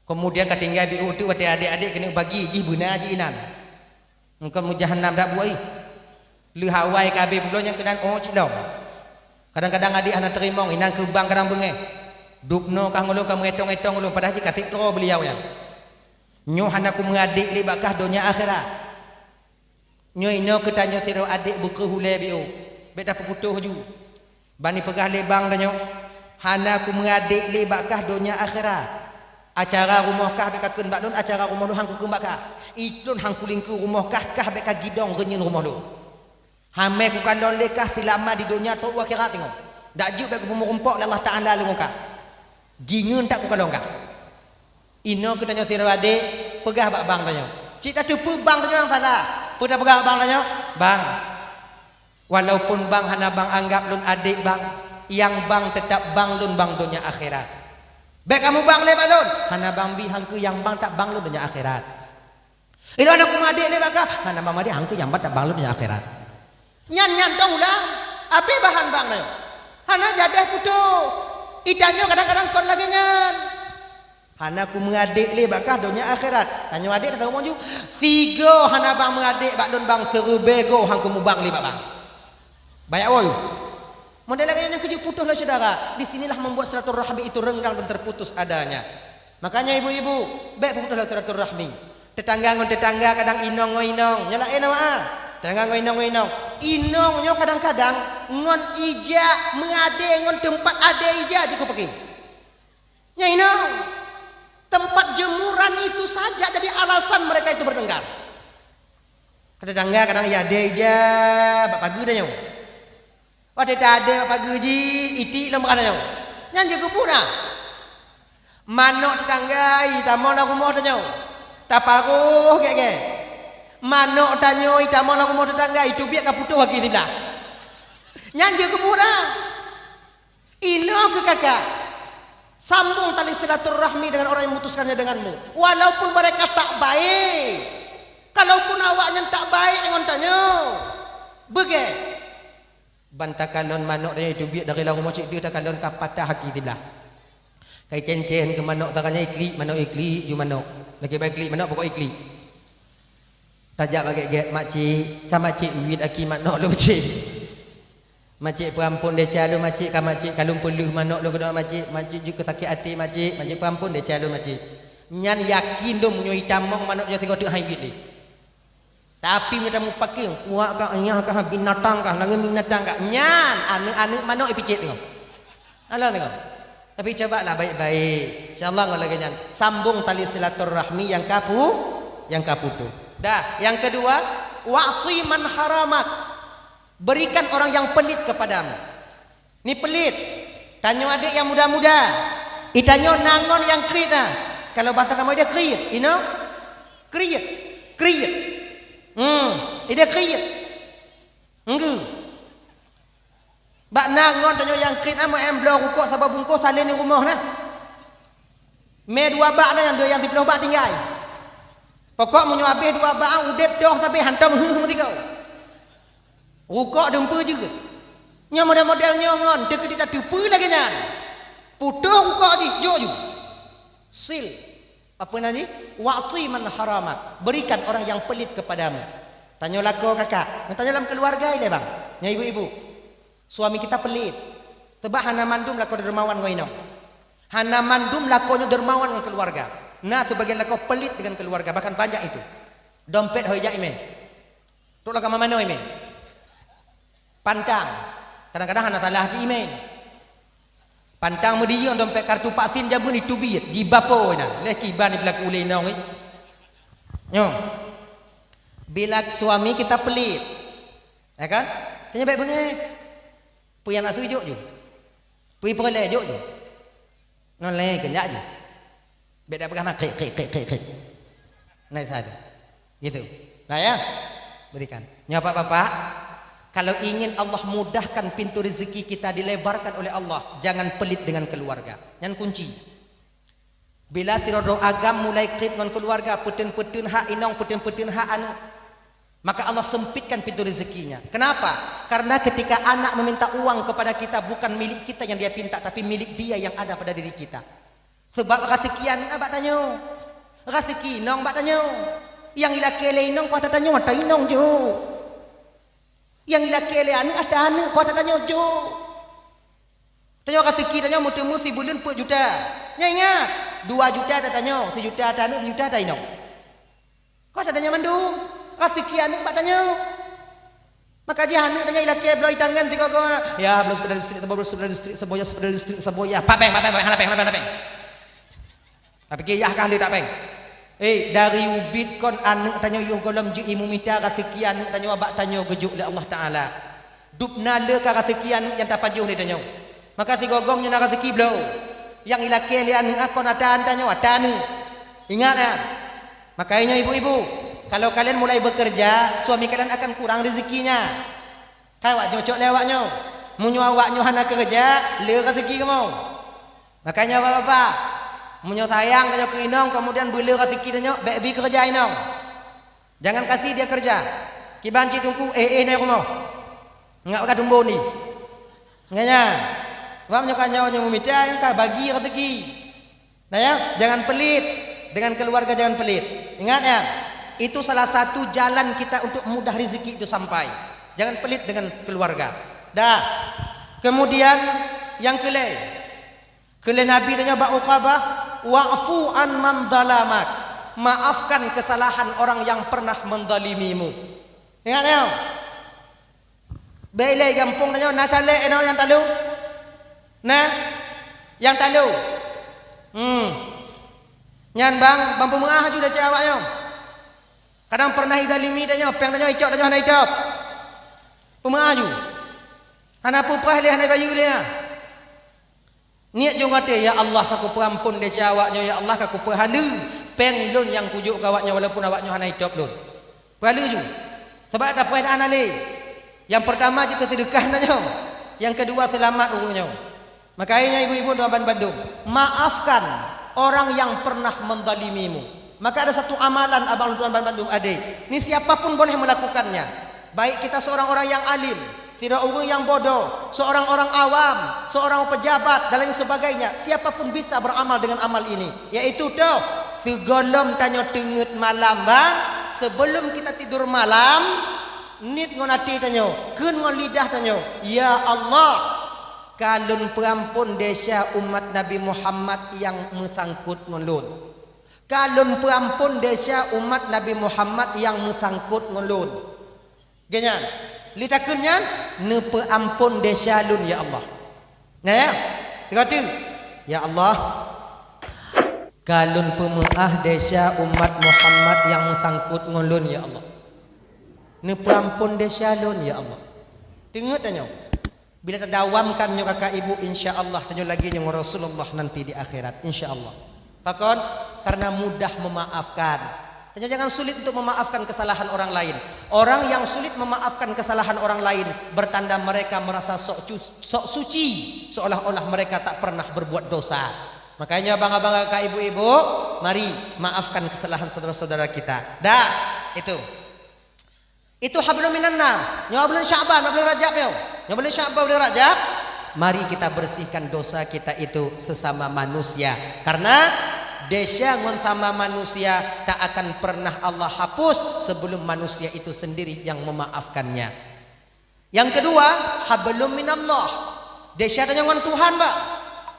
Kemudian ketinggal biu tu adik-adik kena bagi ji buna ji inan. Engkau mujahannam dak buai. Lu hawai kabe publo yang kenan cik dong. Kadang-kadang adik anak terima inan ke bang kadang bengeh. Dupno kah ngulu kamu etong-etong ngulu padahal jika titro beliau yang nyo hanaku mengadik li bakah dunia akhirat nyo ino ketanyo tiro adik buku hule biu beta peputuh ju bani pegah le bang danyo hanaku mengadik li bakah dunia akhirat acara rumah kah beka keun bak don acara rumah lu hangku keun bakah iklun hangku lingku rumah kah beka gidong renyin rumah lu hame ku kandon lekah silama di dunia tu akhirat tengok dak juk bek rumpok Allah Taala lu ngaka gingun tak ku kalongkah ino kita nyo tiro ade pegah bak bang tanyo cik tak tupu bang tanyo yang salah pudah pegah bang tanyo bang walaupun bang hana bang anggap lun adik bang yang bang tetap bang lun bang dunia akhirat baik kamu bang le bak lun hana bang bi hangku yang bang tak bang lun dunia akhirat ilo anak ku adik le bakah hana bang adik hangku yang bang tak bang lun dunia akhirat nyan dong ulang ape bahan bang tanyo hana jadah putuh idanyo kadang-kadang kon lagi nyan. Hana ku mengadik le bakah dunia akhirat. Tanyo adik kata umon ju. Figo hana bang mengadik bak don bang serubego hang ku mubang le bak bang. Bayak oi. Model lagi yang keju putus lah saudara. Di sinilah membuat silaturahmi itu renggang dan terputus adanya. Makanya ibu-ibu, baik putuslah silaturahmi. Tetangga ngon tetangga kadang inong-inong, nyalain nama. Tetangga ngon inong nyo kadang-kadang ngon ija mengade ngon tempat ade ija je ku pergi. Nya inong tempat jemuran itu saja jadi alasan mereka itu bertengkar. Tetangga kadang ya ade ija bak pagi dah nyo. Wah tak ada bak pagi ji iti lemah dah nyo. Nyan je ku puna. Manok tetangga itamo la rumah dah nyo. Taparuh ge. Manok tanyo itamo la rumah tetangga itu biar kaputuh lagi tidak. Nyanje ke murah. Ino ke kakak. Sambung tali silaturahmi dengan orang yang memutuskannya denganmu. Walaupun mereka tak baik. Kalaupun awaknya tak baik dengan tanyo. Bege. Bantakalon manok tanyo itu biar dari la rumah cik dia takalon kapatah haki tidak. Kai cencen ke manok takanya ikli, manok ikli, you manok. Lagi baik ikli, manok pokok ikli. Tajak bagai get makcik, ka makcik uwit aki manok lu cik. Makcik perampun dia calu makcik, ka makcik kalung peluh manok lu kedua makcik, makcik juga sakit hati makcik, makcik perampun dia calu makcik. Nyan yakin dong nyo hitamong manok dia tengok tu hybrid ni. Tapi minta mu pakai, kuat ka anyah ka binatang ka, nang binatang ka. Nyan ane manok ipicit tengok. Alah tengok. Tapi cobalah baik-baik. Insyaallah ngol lagi nyan. Sambung tali silaturahmi yang kaputuh. Dah, yang kedua, wa'ti man haramak. Berikan orang yang pelit kepadamu. Ni pelit. Tanyo adik yang muda-muda. Itanyo nangon yang krit nah. Kalau bahasa kamu dia krit, you know? Krit. Dia krit. Enggu. Bak nangon tanyo yang krit amo emblo rukuk sabab bungkus salin di rumah nah. Me dua bak nah yang 10 bak tinggal. Pokok munyo habis 2 bak udep doh sampai hantam mesti kau. Rukuk dempu juga. Nya model-model nyon dek kita depu lagi nya. Putuh rukuk di jo ju. Sil Apa nanti? Wa'ti man haramat. Berikan orang yang pelit kepadamu. Tanya lako kakak. Tanya dalam keluarga ini bang. Ya ibu-ibu. Suami kita pelit. Tebak hana mandum lako dermawan ngoino. Hana mandum lakonya dermawan dengan keluarga. Nah sebagian lako pelit dengan keluarga. Bahkan banyak itu. Dompet hoi jak ime. Tuk lako mamano ime. Pantang. Kadang-kadang hana salah haji ime. Pantang mudi dompet kartu vaksin jabu ni tubi di bapo na. Leki ban ni berlaku ulai nong. Nyo. Bila suami kita pelit. Ya kan? Tanya baik bengai. Puyan nak tujuk je. Pui perle juk je. Non le kenyak je. Beda pegang mak kek. Naik saja. Gitu. Nah ya. Berikan. Nya Bapak, kalau ingin Allah mudahkan pintu rezeki kita dilebarkan oleh Allah, jangan pelit dengan keluarga. Yang kunci. Bila tirodo agam mulai kait dengan keluarga, peten-peten hak inong, peten-peten hak anu, maka Allah sempitkan pintu rezekinya. Kenapa? Karena ketika anak meminta uang kepada kita, bukan milik kita yang dia pinta, tapi milik dia yang ada pada diri kita. Sebab rezekian abak tanyo, rezeki nong abak tanyo, yang ila kele nong kau tanyo, tai nong jo. Yang ila kele anu ada anu kau tanyo jo. Tanyo rezeki tanyo mutemu si bulan 4 juta. Nya ingat, 2 juta tanyo, 1 juta anu, 1 juta tai nong. Kau tanyo mandum. Rezeki anu batanya. Maka dia anu tanya ilake bloi tangan tiga kau. Ya belum sepeda listrik seboya. Papeng. Tapi kiyah kan dia tak peng. Dari ubit kon anu tanya yo golom ju imu mita rezeki anu tanya abak tanya gejuk oleh Allah Taala. Dupna le ka rezeki anu yang dapat juh dia tanya. Maka tiga gongnya na rezeki blau. Yang ilake li anu akon ada tanya ada anu. Ingat ya. Makanya ibu-ibu, kalau kalian mulai bekerja, suami kalian akan kurang rezekinya. Kawak nyocok lewaknya. Munyo awaknya hana kerja, le rezeki kamu. Makanya bapak, munyo sayang tanya ke inong, kemudian beli rezeki tanya, baby kerja inong. Jangan kasih dia kerja. Kibanci tungku naik rumah. Enggak pakai tumbuh ni. Nganya. Wamnya kanyo memita yang kah bagi rezeki. Nah ya, jangan pelit. Dengan keluarga jangan pelit. Ingat ya. Itu salah satu jalan kita untuk mudah rezeki itu sampai. Jangan pelit dengan keluarga. Dah. Kemudian yang kele Nabi tanya ba Uqabah, wa'fu an man zalamak. Maafkan kesalahan orang yang pernah menzalimimu. Ingat ya. Belai gampung tanya nasale yang talu. Nah, yang talu. Nyan bang pemengah juga cewaknya. Kadang pernah idalimi tanya, peng tanya icok tanya hana idap. Pemaju. Hana pupah dia hana bayu dia. Niat jo ngate ya Allah aku perampun dia awaknya ya Allah aku pahala. Peng ilun yang pujuk awaknya walaupun awaknya hana idap lun. Pahala ju. Sebab ada poin anale. Yang pertama jika sedekah tanya. Yang kedua selamat urungnya. Makanya ibu-ibu doaban Bandung, maafkan orang yang pernah menzalimimu. Maka ada satu amalan abang tuan Bandung adik. Ini siapapun boleh melakukannya. Baik kita seorang orang yang alim, tidak orang yang bodoh, seorang orang awam, seorang pejabat dan lain sebagainya. Siapapun bisa beramal dengan amal ini. Yaitu tuh, segolom tanya tengut malam bang. Sebelum kita tidur malam, nit ngonati tanya, kun ngon lidah tanya, ya Allah, kalun perampun desa umat Nabi Muhammad yang mesangkut ngelun. Kalun perampun desa umat Nabi Muhammad yang mesangkut ngelun. Ganyan. Litakunnya ne perampun desa lun ya Allah. Nah ya. Kata ya Allah, kalun pemaah desa umat Muhammad yang mesangkut ngelun ya Allah. Ne perampun desa lun ya Allah. Tengok tanya. Bila terdawamkan nyo kakak ibu insya-Allah tanyo lagi nyo Rasulullah nanti di akhirat insya-Allah. Pakon karena mudah memaafkan. Tanyo jangan sulit untuk memaafkan kesalahan orang lain. Orang yang sulit memaafkan kesalahan orang lain bertanda mereka merasa sok suci, seolah-olah mereka tak pernah berbuat dosa. Makanya abang-abang kakak ibu-ibu, mari maafkan kesalahan saudara-saudara kita. Dah, itu. Itu hablum minan nas. Nyo bulan Sya'ban, bulan Rajab yo. Nyo bulan Sya'ban, bulan Rajab. Mari kita bersihkan dosa kita itu sesama manusia. Karena Desya ngon sama manusia tak akan pernah Allah hapus sebelum manusia itu sendiri yang memaafkannya. Yang kedua, hablum minallah. Desya tanya ngon Tuhan, Pak.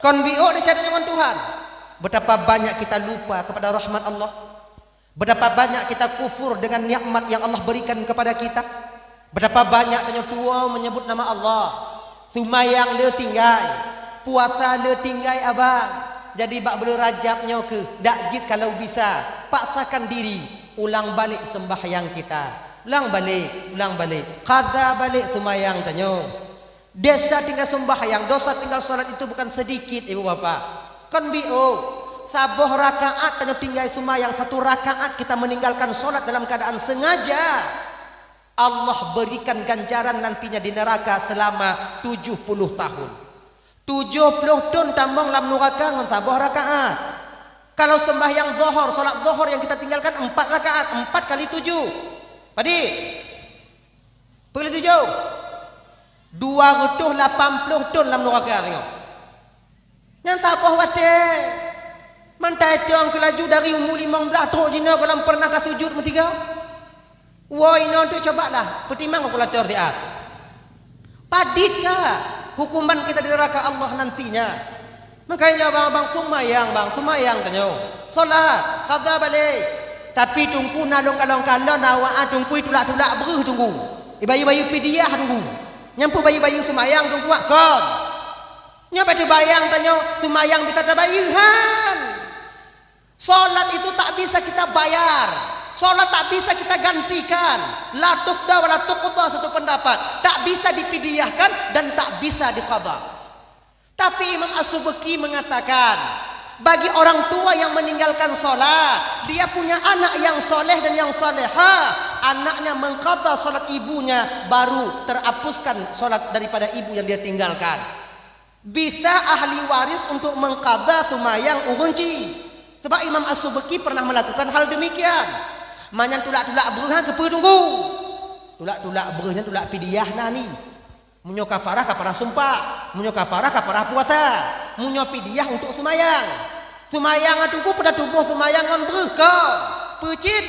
Kon bio desya tanya ngon Tuhan. Betapa banyak kita lupa kepada rahmat Allah. Betapa banyak kita kufur dengan nikmat yang Allah berikan kepada kita. Betapa banyak tanya tua menyebut nama Allah. Sumayang le tinggai, puasa le tinggai abang. Jadi bak boleh rajabnya ke dak jid kalau bisa paksakan diri ulang balik sembahyang kita. Ulang balik. Qada balik sumayang tanya. Dosa tinggal sembahyang, dosa tinggal salat itu bukan sedikit ibu bapak. Kan bio saboh rakaat tanya tinggal sumayang, 1 rakaat kita meninggalkan salat dalam keadaan sengaja. Allah berikan ganjaran nantinya di neraka selama 70 tahun. 70 tahun tambang lam neraka ngon saboh rakaat. Kalau sembahyang zuhur, salat zuhur yang kita tinggalkan 4 rakaat, 4 kali 7. Padi. Perlu 7. 280 tahun lam neraka tengok. Yang saboh wate. Mantai tiang kelaju dari umur 15 tahun jina kalau pernah dah sujud ketiga. Woi no tu cobalah pertimbang kalkulator dia. Padit kah hukuman kita di neraka Allah nantinya. Makanya bang sumayang tanya. Solat qada balik. Tapi tunggu nalong kalong-kalong nawa tunggu tulak-tulak beruh tunggu. Bayu-bayu pidiah tunggu. Nyampu bayu-bayu sumayang tunggu kon. Nya pada bayang tanya sumayang kita tabayuhan. Solat itu tak bisa kita bayar. Solat tak bisa kita gantikan. La tufda wa la tuqda, satu pendapat. Tak bisa dipidiahkan dan tak bisa diqadha. Tapi Imam As-Subki mengatakan, bagi orang tua yang meninggalkan solat, dia punya anak yang soleh dan yang salehah, anaknya mengqadha solat ibunya, baru terhapuskan solat daripada ibu yang dia tinggalkan. Bisa ahli waris untuk mengqadha sumayang urunci. Sebab Imam As-Subki pernah melakukan hal demikian. Manyan tulak-tulak berah ke tunggu. Tulak-tulak berahnya tulak pidiah nani. Munyo kafarah sumpah, munyo kafarah puasa, munyo pidiah untuk sumayang. Sumayang tunggu pada tubuh sumayang ngon berah kau. Pecit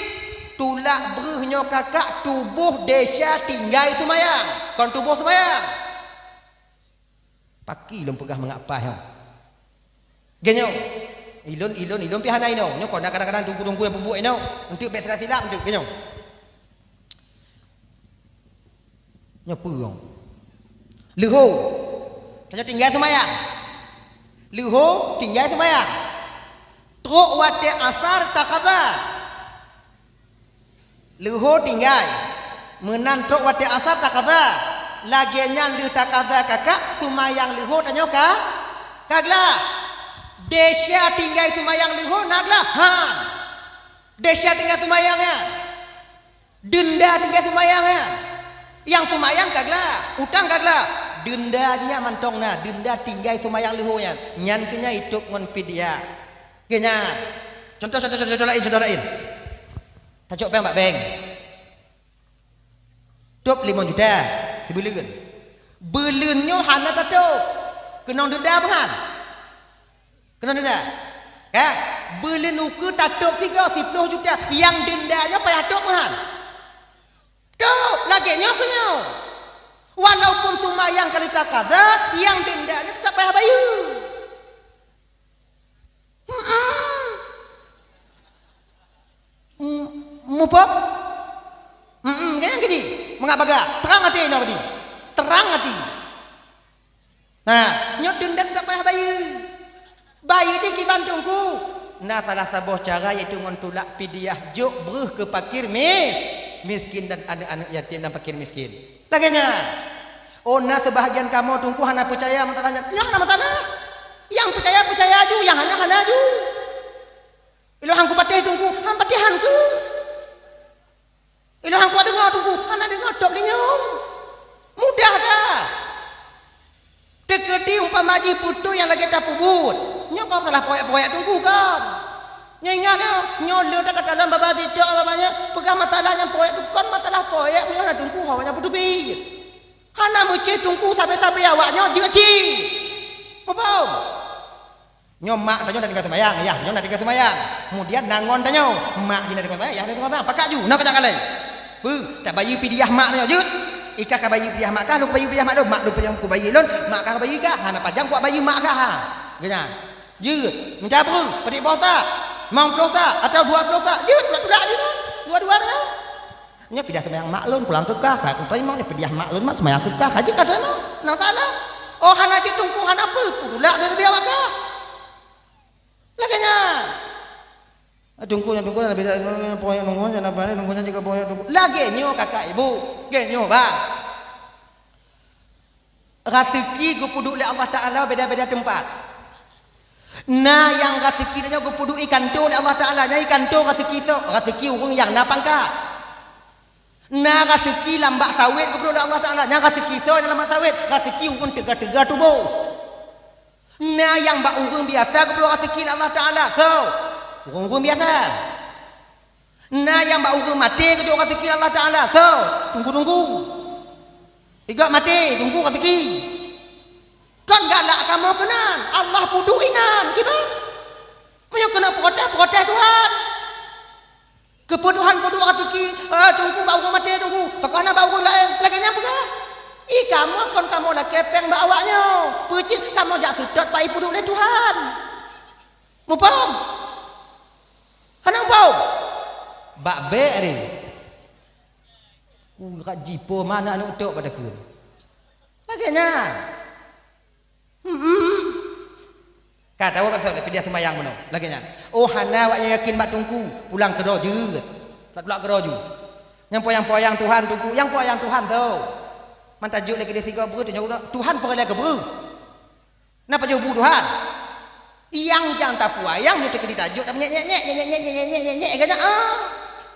tulak berahnya kakak tubuh desya tinggai sumayang. Kon tubuh sumayang. Paki lom pegah mengapa ya. Genyo. Ilon pihana ino. Nyo kau nak kadang-kadang tunggu yang pembuat ino untuk bet silap untuk kenyo. Nyo purong. Leho. Tanya tinggal semayang. Leho tinggal semayang. Truk wate asar takada. Leho tinggal. Menan truk wate asar takada. Laginya le takada kakak sumayang leho tanya ka? Kagla. Desya tinggal sumayang liho naglah han. Desya tinggal sumayangnya. Denda tinggal sumayangnya. Yang sumayang kaglah, utang kaglah. Denda aja mantongna, denda tinggal sumayang liho nya. Nyan kenya hidup ngon pidia. Kenya. Contoh lain. Tajuk bang Mbak Beng. Top 5 juta dibelikan. Belunnya hana tatuk. Kenong denda bahan. Kena denda? Ya, beli nuku tatuk 30 juta. Yang dendanya payah tatuk kan? Tuh, lagi nyoknya. Walaupun sumayang kali takada, yang dendanya tetap payah bayar. Mupap? Yang keji. Mengapa gak? Terang hati ini apa? Terang hati. Nah, nyok denda tetap payah bayar. Bayi je kiban tunggu. Nah salah sebuah cara iaitu ngontulak pidiah juk beruh ke fakir miskin dan anak-anak yatim dan fakir miskin. Laginya. Oh nah sebahagian kamu tunggu hana percaya masalahnya. Yang hana masalah. Yang percaya ju, yang hana ju. Ilo hangku patih tunggu, han patihan ke. Ilo hangku dengar tunggu, hana dengar top linyum. Mudah dah. Teketi umpama ji putu yang lagi tak pubut. Nyo kau salah poyak-poyak tunggu kan. Nyo ingat nyo le tak katalan baba tidak babanya pegang masalahnya poyak tu kan masalah poyak nyo nak tunggu awaknya putu bi. Hana mece tunggu sampai awaknya jeci. Apa? Nyo mak tanyo dah tinggal sembahyang, ya, nyo dah tinggal sembahyang. Kemudian nangon tanyo, mak jina tinggal sembahyang, ya dah tinggal sembahyang. Pakak ju, nak kejak kali. Tak bayi pidiah mak tanyo jut. Ika ka bayi pidiah mak kah, lu bayi pidiah mak do, mak do pidiah ku bayi lon, mak kah bayi kah, hana pajang kuat bayi mak kah. Ha. Gina. Jut, mencabru, pedik botak, mau pelotak atau dua pelotak, jut, budak dia. Dua-dua dia. Nya pidiah sembahyang mak lon pulang kekah, ka ku mau pidiah mak lon mak sembahyang kekah, haji kata no. Nak salah. Oh hana cik tungku hana apa? Pulak dia biar kah. Laganya. Tungkunya beda poyo nunggunya apa ni nunggunya juga poyo tungku. Lagi nyo kakak ibu, ge nyo bang. Rezeki gu puduk oleh Allah Taala beda-beda tempat. Nah yang rezeki nya gu puduk ikan tu oleh Allah Taala, nya ikan tu rezeki tu, rezeki urang yang napangka. Nah rezeki lambak sawit gu puduk oleh Allah Taala, nya rezeki so dalam sawit, rezeki urang tega-tega tubuh. Nah yang bak urang biasa gu puduk rezeki Allah Taala, so urang biasa. Nah yang bak urang mati gu puduk rezeki Allah Taala, so tunggu-tunggu. Iga mati tunggu rezeki. Kan galak kamu kenan, Allah puduinan, gimana? Mau kena protes Tuhan. Kepuduhan puduk rezeki, tunggu bau mati tunggu. Pakana bau lain, lagi nyampe kah? Kamu kon kamu lah kepeng bawanya. Pucit kamu jak sedot pai puduk le Tuhan. Mupam. Hanang pau. Bak be ni. Kat jipo mana nak tok pada kun. Laginya. Kata awak pasal dia sembahyang mana? Laginya. Oh hana awak yakin bak tungku pulang ke doh je. Tak pula ke doh ju. Yang poyang-poyang Tuhan tungku, yang poyang Tuhan tu. Man tajuk lagi dia tiga buru Tuhan pergi lagi buru. Napa jauh buru Tuhan? Yang jangan tak puayang dia kena tajuk tak nyek kena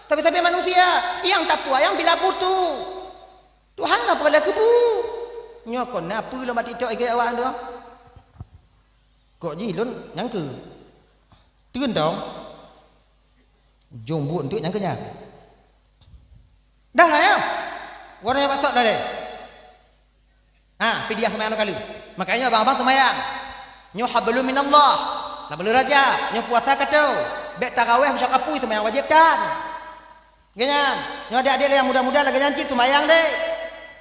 Tapi manusia yang tak puayang bila putu. Tuhan lah pergi lagi buru. Nyokon napa lo mati tok ige awak tu? Kok ji lun nyangke. Tun dong. Jong buat tu nyangkenya. Dah lah ya. Warna yang masuk dah deh. Pidiah sembahyang kali. Makanya abang-abang sembahyang. Nyo hablum minallah. Lah boleh raja, nyo puasa kata. Bek tarawih macam kapu itu sembahyang wajib kan. Ganyan. Nyo adik-adik yang muda-muda lagi janji sembahyang deh.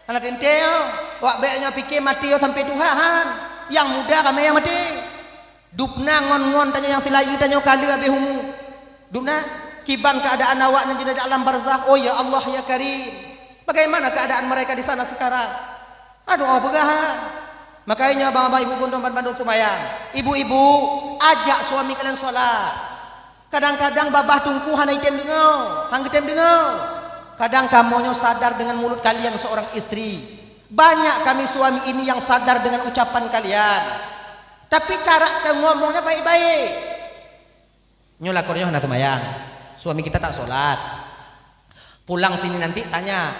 Anak tente yo. Wak beknya fikir mati yo sampai Tuhan. Yang muda kami yang mati. Dupna ngon-ngon tanya yang silayu tanya kali habis humu. Dupna kiban keadaan awaknya di dalam barzakh. Oh ya Allah ya Karim. Bagaimana keadaan mereka di sana sekarang? Aduh oh pegahan. Makanya abang-abang ibu pun tempat bandung sembahyang. Ibu-ibu ajak suami kalian sholat. Kadang-kadang babah tungku hana item dengar, hang item dengar. Kadang kamu sadar dengan mulut kalian seorang istri. Banyak kami suami ini yang sadar dengan ucapan kalian. Tapi cara ngomongnya baik-baik. Nyo lakornya hendak sembahyang. Suami kita tak sholat. Pulang sini nanti tanya,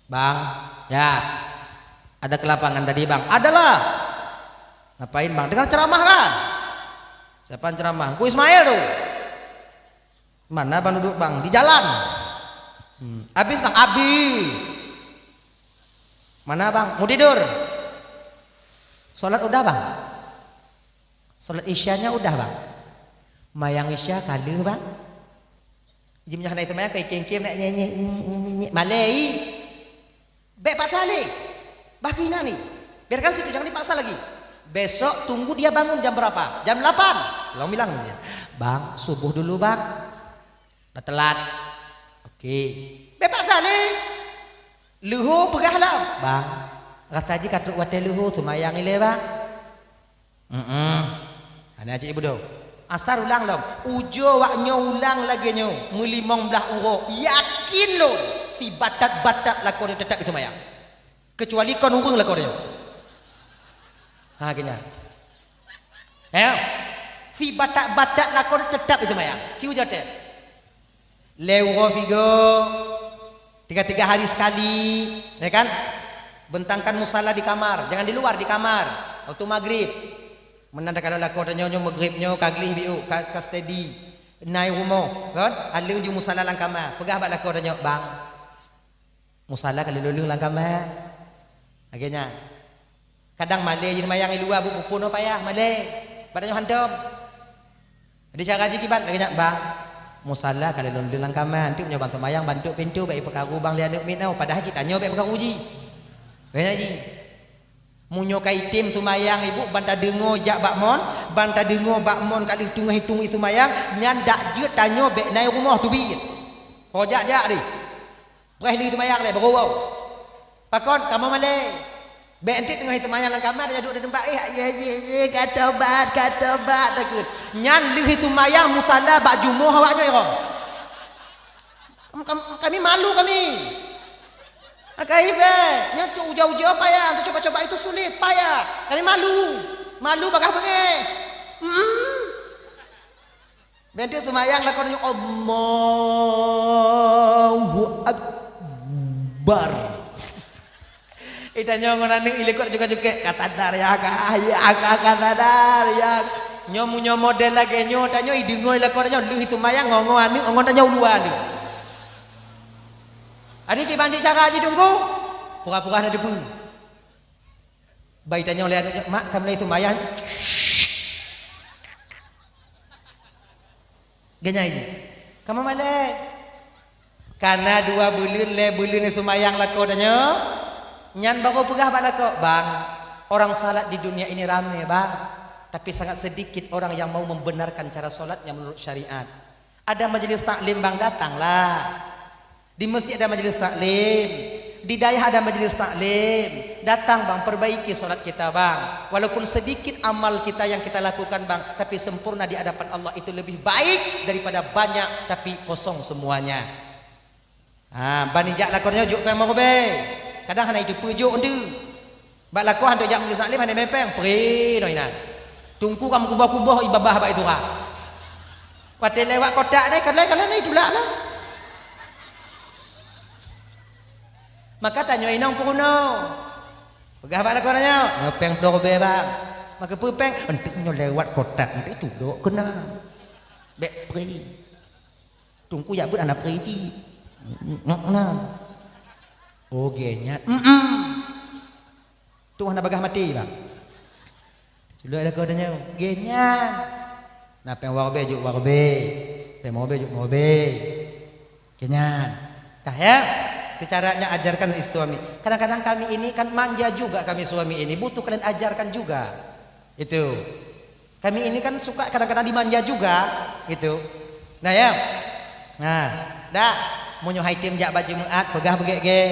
bang, ya ada ke lapangan tadi bang? Adalah. Ngapain bang? Dengar ceramah kan? Siapa ceramah? Ku Ismail tuh. Mana bang duduk bang? Di jalan. Habis bang? Habis. Mana bang? Mau tidur? Sholat udah bang? Sholat isyanya udah bang? Mayang isya kali bang? Jimnya kena itu mayang kayak kem-kem nak nyanyi Malay. Baik Pak Saleh. Bakina nih. Biarkan situ jangan dipaksa lagi. Besok tunggu dia bangun jam berapa? Jam 8. Lalu bilang bang subuh dulu bang. Dah telat. Oke. Baik Pak Saleh. Luhur pegahlah bang. Kata aja katuk wadah luhur tu mayang ile bang. Ana cik ibu do. Asar ulang lom. Ujo waknyo ulang lagi nyo. Melimong belah uruk. Yakin lo. Si batat-batat lakon tetap itu mayang. Kecuali kon urung lakon nyo. Ha kena. Si batat-batat lakon tetap itu mayang. Ciu jate. Lewo figo. 3 hari sekali. Ya kan? Bentangkan musala di kamar. Jangan di luar, di kamar. Waktu maghrib. Menanda kalau lakon nyo maghribnyo kaglih biu ka steady. Nai rumah, kan? Ada ujung musala lang kamar. Pegah bak lakon nyo, bang. Musala kalau lulu lang kamar. Akhirnya kadang malay jadi mayang luar bu pun payah malay. badannya handom. Jadi cara haji kibat lagi nak bang. Musalla kalau dalam kamar nanti punya bantu mayang bantu pintu baik perkaru bang lihat minau pada haji tanya baik perkaru ji. Baik haji. Munyo kaitim tu mayang ibu banta dengo jak bakmon, banta dengo bakmon kali hitung itu mayang nyan dak je tanya baik naik rumah tu bi. Hojak jak di. Berahli itu mayang le berurau. Pakon kamu malai. Baik nanti tengah itu mayang dalam kamar dia duduk di tempat kata bat takut. Nyan li itu mayang musalla bak jumuh awaknya ya. Kami malu kami. Akaibe, nya tu jauh-jauh payah, tu coba-coba itu sulit, payah. Kami malu bagah bengeh. Nanti semayang lakonnya Allahu Akbar. Itanya ngonan ilikot juga kata dar ya kata dar ya. Nyomu model lagi nyo tanyo idengoi lakonnya lu itu mayang ngongoan ngon tanya uluan. Adik ki banci cara haji tunggu. Pura-pura ada debu. Bayi tanya oleh adik, mak kamu itu mayang. Genya ini. Kamu malai. Karena 2 bulan itu mayang lako tanya. Nyan baru pegah bak lako. Bang, orang salat di dunia ini ramai bang. Tapi sangat sedikit orang yang mau membenarkan cara solatnya menurut syariat. Ada majelis taklim bang, datanglah. Di masjid ada majelis taklim, di daerah ada majelis taklim. Datang bang, perbaiki solat kita bang. Walaupun sedikit amal kita yang kita lakukan bang, tapi sempurna di hadapan Allah itu lebih baik daripada banyak tapi kosong semuanya. Bani jak lakonnya juk peng mau be. Kadang hanya itu pujuk endu. Bak lakon hantu jak majelis taklim hanya mepeng pri noinan. Tunggu kamu kubah-kubah ibabah bak itu ah. Pati lewat kotak ni kalau ni tulak lah. Maka tanya inang puno. Pegah bak lakonnya, ngepeng plor be bang. Maka pepeng entiknya lewat kotak entik tuduk kena. Bek pri. Tungku ya but anak pri ji. Ngakna. Oh genya. Tu anak bagah mati bang. Celuk lakonnya, genya. Nah peng warbe juk warbe. Peng warbe juk warbe. Genya. Tah ya. Caranya ajarkan suami. Kadang-kadang kami ini kan manja juga kami suami ini butuh kalian ajarkan juga. Itu. Kami ini kan suka kadang-kadang dimanja juga. Itu. Nah ya. Nah, dah. Mau nyohai tim jak baju Jumat pegah begege.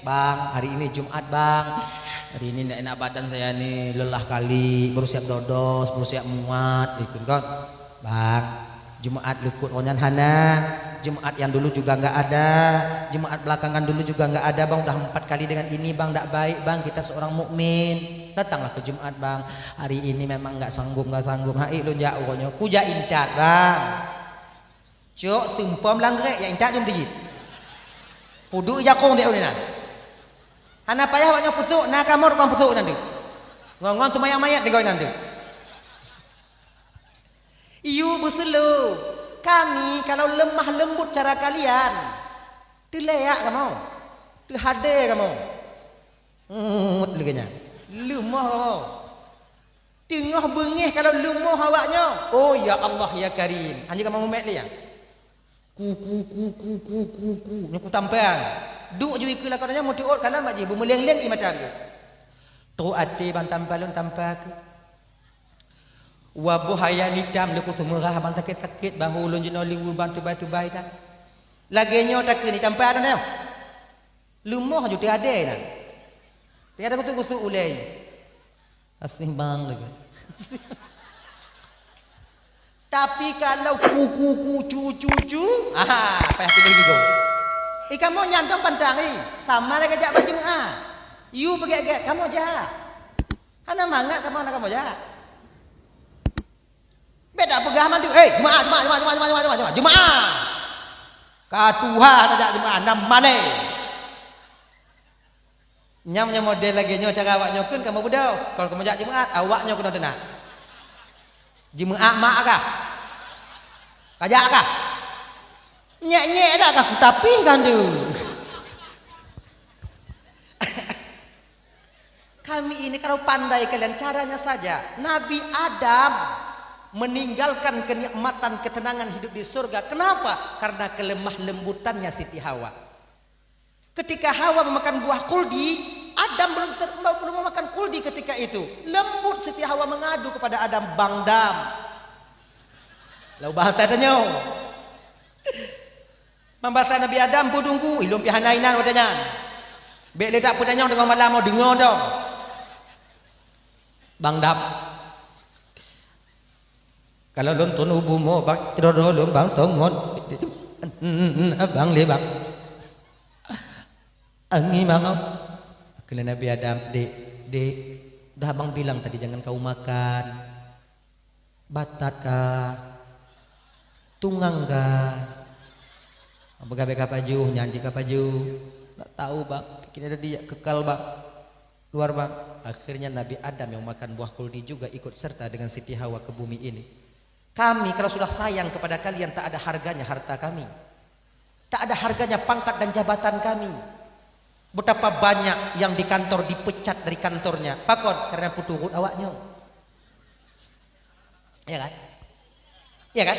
Bang, hari ini Jumat bang. Hari ini tidak enak badan saya nih, lelah kali. Baru siap dodos, baru siap muat. Ikut kan. Bang, Jumat lukut onyan hana. Jumat yang dulu juga nggak ada, Jumat belakangan dulu juga nggak ada bang, udah 4 kali dengan ini bang, nggak baik bang, kita seorang mukmin. Datanglah ke Jumat bang, hari ini memang nggak sanggup, hai lu jauhnya, kuja intat bang, cok tumpam langgrek ya intat jom tijit, pudu jakong dia udah, hana payah banyak pusuk, nak kamu orang pusuk nanti, ngongon tu mayat tinggal nanti, iu buselu. Kami kalau lemah lembut cara kalian, teleak kamu, terhade kamu, leganya, lemah kamu, tengah bengih kalau lemah awaknya. Oh ya Allah ya Karim, anjing kamu memet dia, ku, ni ku tampang, duk jui ke lakonnya mau tiot kanan maji, bumeleng-leng imatan dia, tu ati bantam balon tampak. Wabuh hayang hitam leku semerah bang sakit-sakit bahu ulun jeno liwu bang tubai-tubai dah. Laginya tak ni tampai ada dah. Lumah ju tiada dah. Tiada kutu-kutu ulai. Asih bang lagi. Tapi kalau kuku cucu, payah pilih juga. Kamu nyantong pantang ni. Sama lagi jak baju You pergi kamu aja. Hana mangga kamu aja. Beda pegah mandu. Jemaah. Katuhan aja jemaah 6 malai. Nyamnya model lagi nyo cara awak nyokun kamu budau. Kalau kamu jak jemaah awaknya kena dengar. Jemaah mak kah? Kajak kah? Nyek-nyek dah kah? Tapi kan tu. Kami ini kalau pandai kalian caranya saja. Nabi Adam meninggalkan kenikmatan ketenangan hidup di surga. Kenapa? Karena kelemah lembutannya Siti Hawa. Ketika Hawa memakan buah kuldi, Adam belum memakan kuldi ketika itu. Lembut Siti Hawa mengadu kepada Adam, Bang Dam. Lau bahasa tanya. Membahasa Nabi Adam pudungku, ilum pihanainan wadanya. Bek ledak pudanya dengan malam mau dengar dong. Bang Dam. Kalau lon tunu bumo bang trodo lom bang tongon. Bang lebak. Angi mangau. Kena Nabi Adam, dek, dah abang bilang tadi jangan kau makan batat kah, tunggang kah, begabe kapaju, nyanyi kapaju, tak tahu bang, kini ada dia kekal bang, luar bang. Akhirnya Nabi Adam yang makan buah kuldi juga ikut serta dengan Siti Hawa ke bumi ini. Kami kalau sudah sayang kepada kalian tak ada harganya harta kami, tak ada harganya pangkat dan jabatan kami. Betapa banyak yang di kantor dipecat dari kantornya, pakon karena puturut awaknya. Ya kan? Ya kan?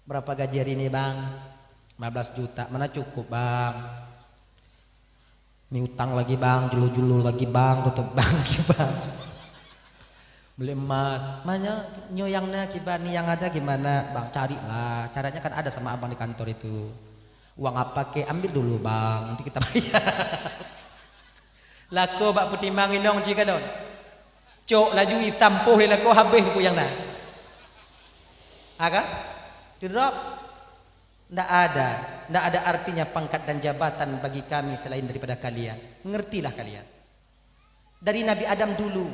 Berapa gaji hari ini bang? 15 juta, mana cukup bang? Ini utang lagi bang, julu-julu lagi bang, tutup bang lagi bang. Beli emas, mana nyoyangnya kiban yang ada gimana bang? Carilah, caranya kan ada sama abang di kantor itu. Uang apa ke ambil dulu bang, nanti kita bayar. Lako bak pertimbangin dong jika dong. Cok laju sampuh lako habis pu yang nak. Aga? Tidak. Ndak ada artinya pangkat dan jabatan bagi kami selain daripada kalian. Ngertilah kalian. Dari Nabi Adam dulu,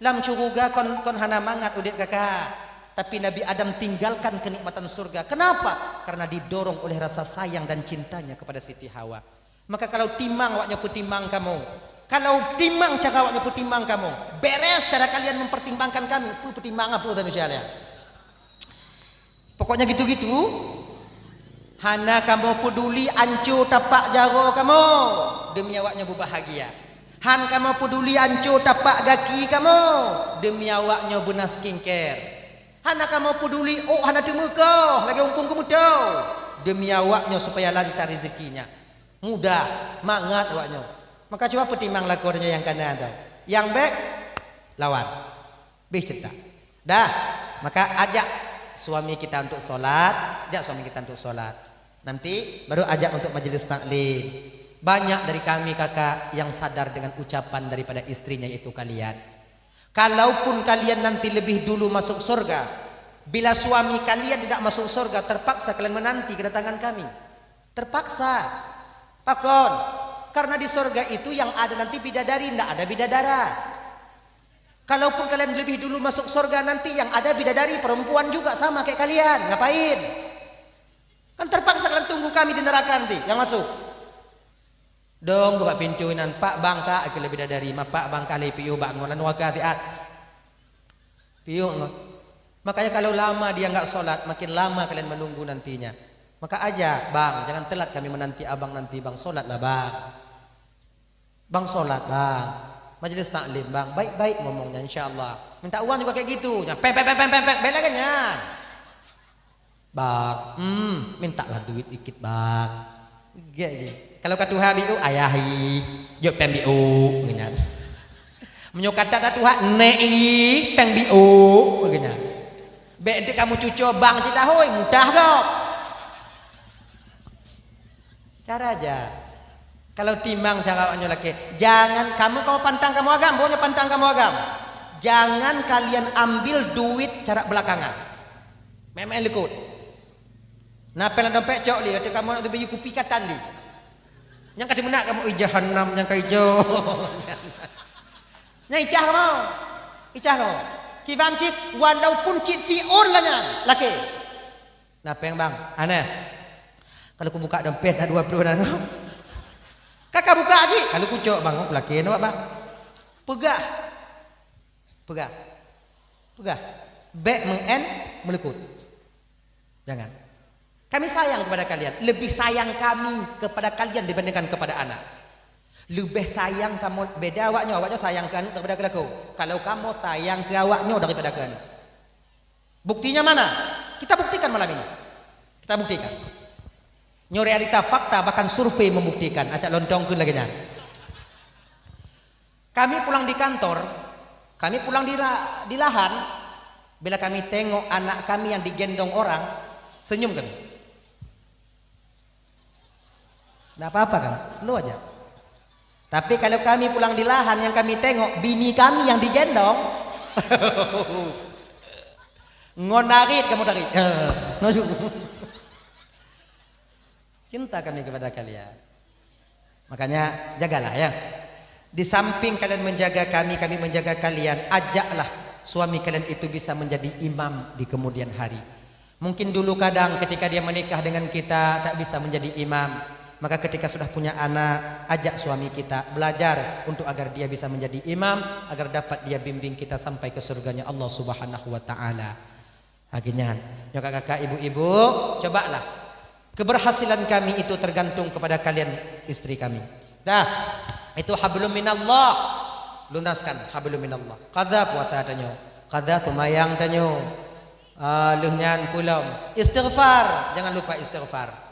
lam curuga kon hana mangat udek kakak. Tapi Nabi Adam tinggalkan kenikmatan surga. Kenapa? Karena didorong oleh rasa sayang dan cintanya kepada Siti Hawa. Maka kalau timang waknya petimbang kamu, kalau timang cara waknya petimbang kamu, beres cara kalian mempertimbangkan kami. Petimbang apa tadi saya? Pokoknya gitu-gitu. Hana kamu peduli ancu tapak jaro kamu demi awaknya berbahagia. Han kamu peduli ancu tapak gaki kamu demi awaknya benar skincare. Hana kamu peduli, oh hana temu kau, lagi ungkung kamu tahu. Demi awaknya supaya lancar rezekinya. Mudah, mangat awaknya. Maka coba pertimbang lakornya yang kanan ada. Yang baik, lawan. Bercerita. Dah, maka ajak suami kita untuk sholat, nanti baru ajak untuk majelis taklim. Banyak dari kami kakak yang sadar dengan ucapan daripada istrinya itu kalian. Kalaupun kalian nanti lebih dulu masuk surga, bila suami kalian tidak masuk surga, terpaksa kalian menanti kedatangan kami. Terpaksa. Pakon. Karena di surga itu yang ada nanti bidadari, tidak ada bidadara. Kalaupun kalian lebih dulu masuk surga, nanti yang ada bidadari perempuan juga sama kayak kalian. Ngapain? Kan terpaksa kalian tunggu kami di neraka nanti yang masuk. Dong buka pintu nan pak bangka aku lebih dari ma pak bangka le piu bangunan waka tiat piu. Makanya kalau lama dia nggak sholat, makin lama kalian menunggu nantinya. Maka aja bang, jangan telat kami menanti abang nanti bang, sholat lah bang sholat bang, majelis taklim bang, baik-baik ngomongnya insyaallah. Minta uang juga kayak gitu, pek bela kan ya bang, mintalah duit dikit bang. Gak. Kalau katuha biu ayahi, jok pem biu, begini. Menyokata katuha nei pem biu, begini. Bede kamu cucu bang cita hoi mudah dong. Cara aja. Kalau timang cara awaknya laki, jangan kamu pantang kamu agam, pokoknya pantang kamu agam. Jangan kalian ambil duit cara belakangan. Memang lekut. Nah pelan dompet cok li, kamu nak tu beli kopi katan li. Yang kata menak kamu jahanam yang kaijo. Yang icah kamu. Kiban cit walaupun cit fiun lah nya laki. Napa yang bang? Ana. Kalau aku buka dompet ada 20 dah. Kakak buka aja. Kalau aku cok bang, laki nampak bang. Pegah. Bek mengen melekut. Jangan. Kami sayang kepada kalian, lebih sayang kami kepada kalian dibandingkan kepada anak. Lebih sayang kamu, beda awaknya sayang ke anu daripada ke aku. Kalau kamu sayang ke awaknya daripada ke anu. Buktinya mana? Kita buktikan malam ini. Kita buktikan. Nyo realita fakta bahkan survei membuktikan. Acak lontong ke lagi nya. Kami pulang di kantor, kami pulang di lahan. Bila kami tengok anak kami yang digendong orang, senyum kami. Tidak apa-apa kan? Slow aja. Tapi kalau kami pulang di lahan yang kami tengok bini kami yang digendong, ngonarit kamu tarik. Cinta kami kepada kalian. Makanya jagalah ya. Di samping kalian menjaga kami menjaga kalian. Ajaklah suami kalian itu bisa menjadi imam di kemudian hari. Mungkin dulu kadang ketika dia menikah dengan kita tak bisa menjadi imam. Maka ketika sudah punya anak, ajak suami kita belajar untuk agar dia bisa menjadi imam, agar dapat dia bimbing kita sampai ke surganya Allah Subhanahu wa taala. Akhirnya, ya kakak-kakak, ibu-ibu, cobalah. Keberhasilan kami itu tergantung kepada kalian istri kami. Dah, itu hablum minallah. Lunaskan hablum minallah. Qadha puasa tanyo. Qadha tumayang tanyo. Luhnyan pulau. Istighfar, jangan lupa istighfar.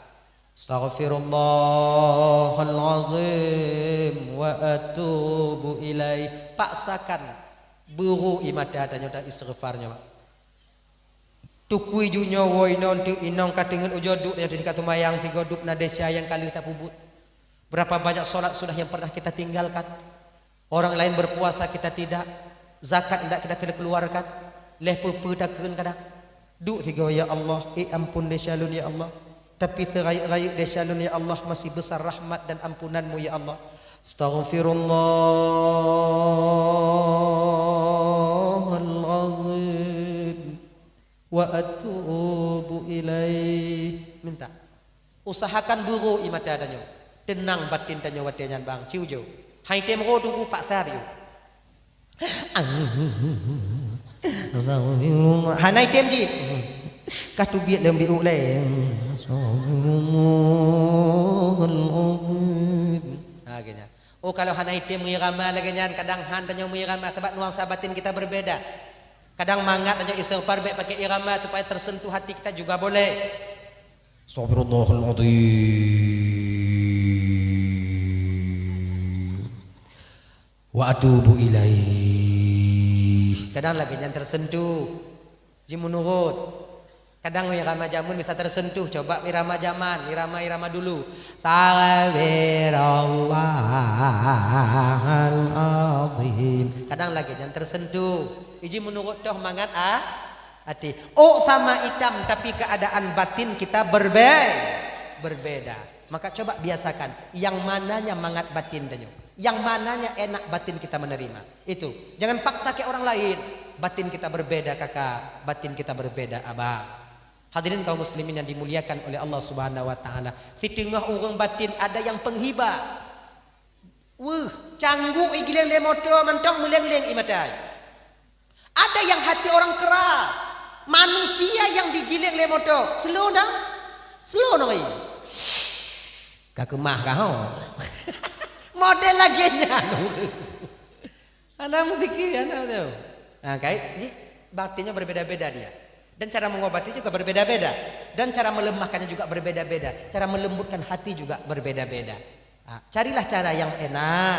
Astaghfirullahalazim wa atubu ilaih. Paksakan buru imadah dan nyota istighfarnya. Tukui junyo woi non tu inong katingan ujoduk yang dikatu mayang tigoduk nadesya yang kali tak pubut. Berapa banyak solat sudah yang pernah kita tinggalkan. Orang lain berpuasa kita tidak. Zakat tidak kita keluarkan. Leh pepe takun kadang. Duk tiga ya Allah, ampun desyalun ya Allah. Tapi terayuk-rayuk desyalun ya Allah, masih besar rahmat dan ampunanmu ya Allah. Astaghfirullahalazim wa atubu ilaih. Minta usahakan buru imada danyo, tenang batin danyo watenyan bang ciujo. Hai temro tunggu pak tariu. Hanai temji katu biat lem biu le. Akhirnya. Oh kalau hanai tem mengirama lagi nyan kadang han danyo mengirama sebab nuansa batin kita berbeda. Kadang mangat danyo istighfar baik pakai irama supaya tersentuh hati kita juga boleh. Astagfirullahaladzim wa atubu ilaih. Kadang lagi nyan tersentuh jimunurut. Kadang irama jamun bisa tersentuh. Coba irama zaman, irama dulu. Astagfirullahaladzim. Kadang lagi yang tersentuh. Iji menurut doh mangat hati. Oh sama hitam tapi keadaan batin kita berbeda. Maka coba biasakan. Yang mananya mangat batin danyo. Yang mananya enak batin kita menerima. Itu. Jangan paksa ke orang lain. Batin kita berbeda kakak. Batin kita berbeda abang. Hadirin kaum muslimin yang dimuliakan oleh Allah Subhanahu wa taala. Di tengah orang batin ada yang penghibah. Canggu igileng le motor mentong meleng-leng imadai. Ada yang hati orang keras. Manusia yang digileng le motor. Slow dah. Slow dong. Kakemah kau. Model lagi nya. Anak muziki anak tu. Nah, kait batinnya berbeda-beda dia. Dan cara mengobati juga berbeda-beda. Dan cara melemahkannya juga berbeda-beda. Cara melembutkan hati juga berbeda-beda. Nah, carilah cara yang enak.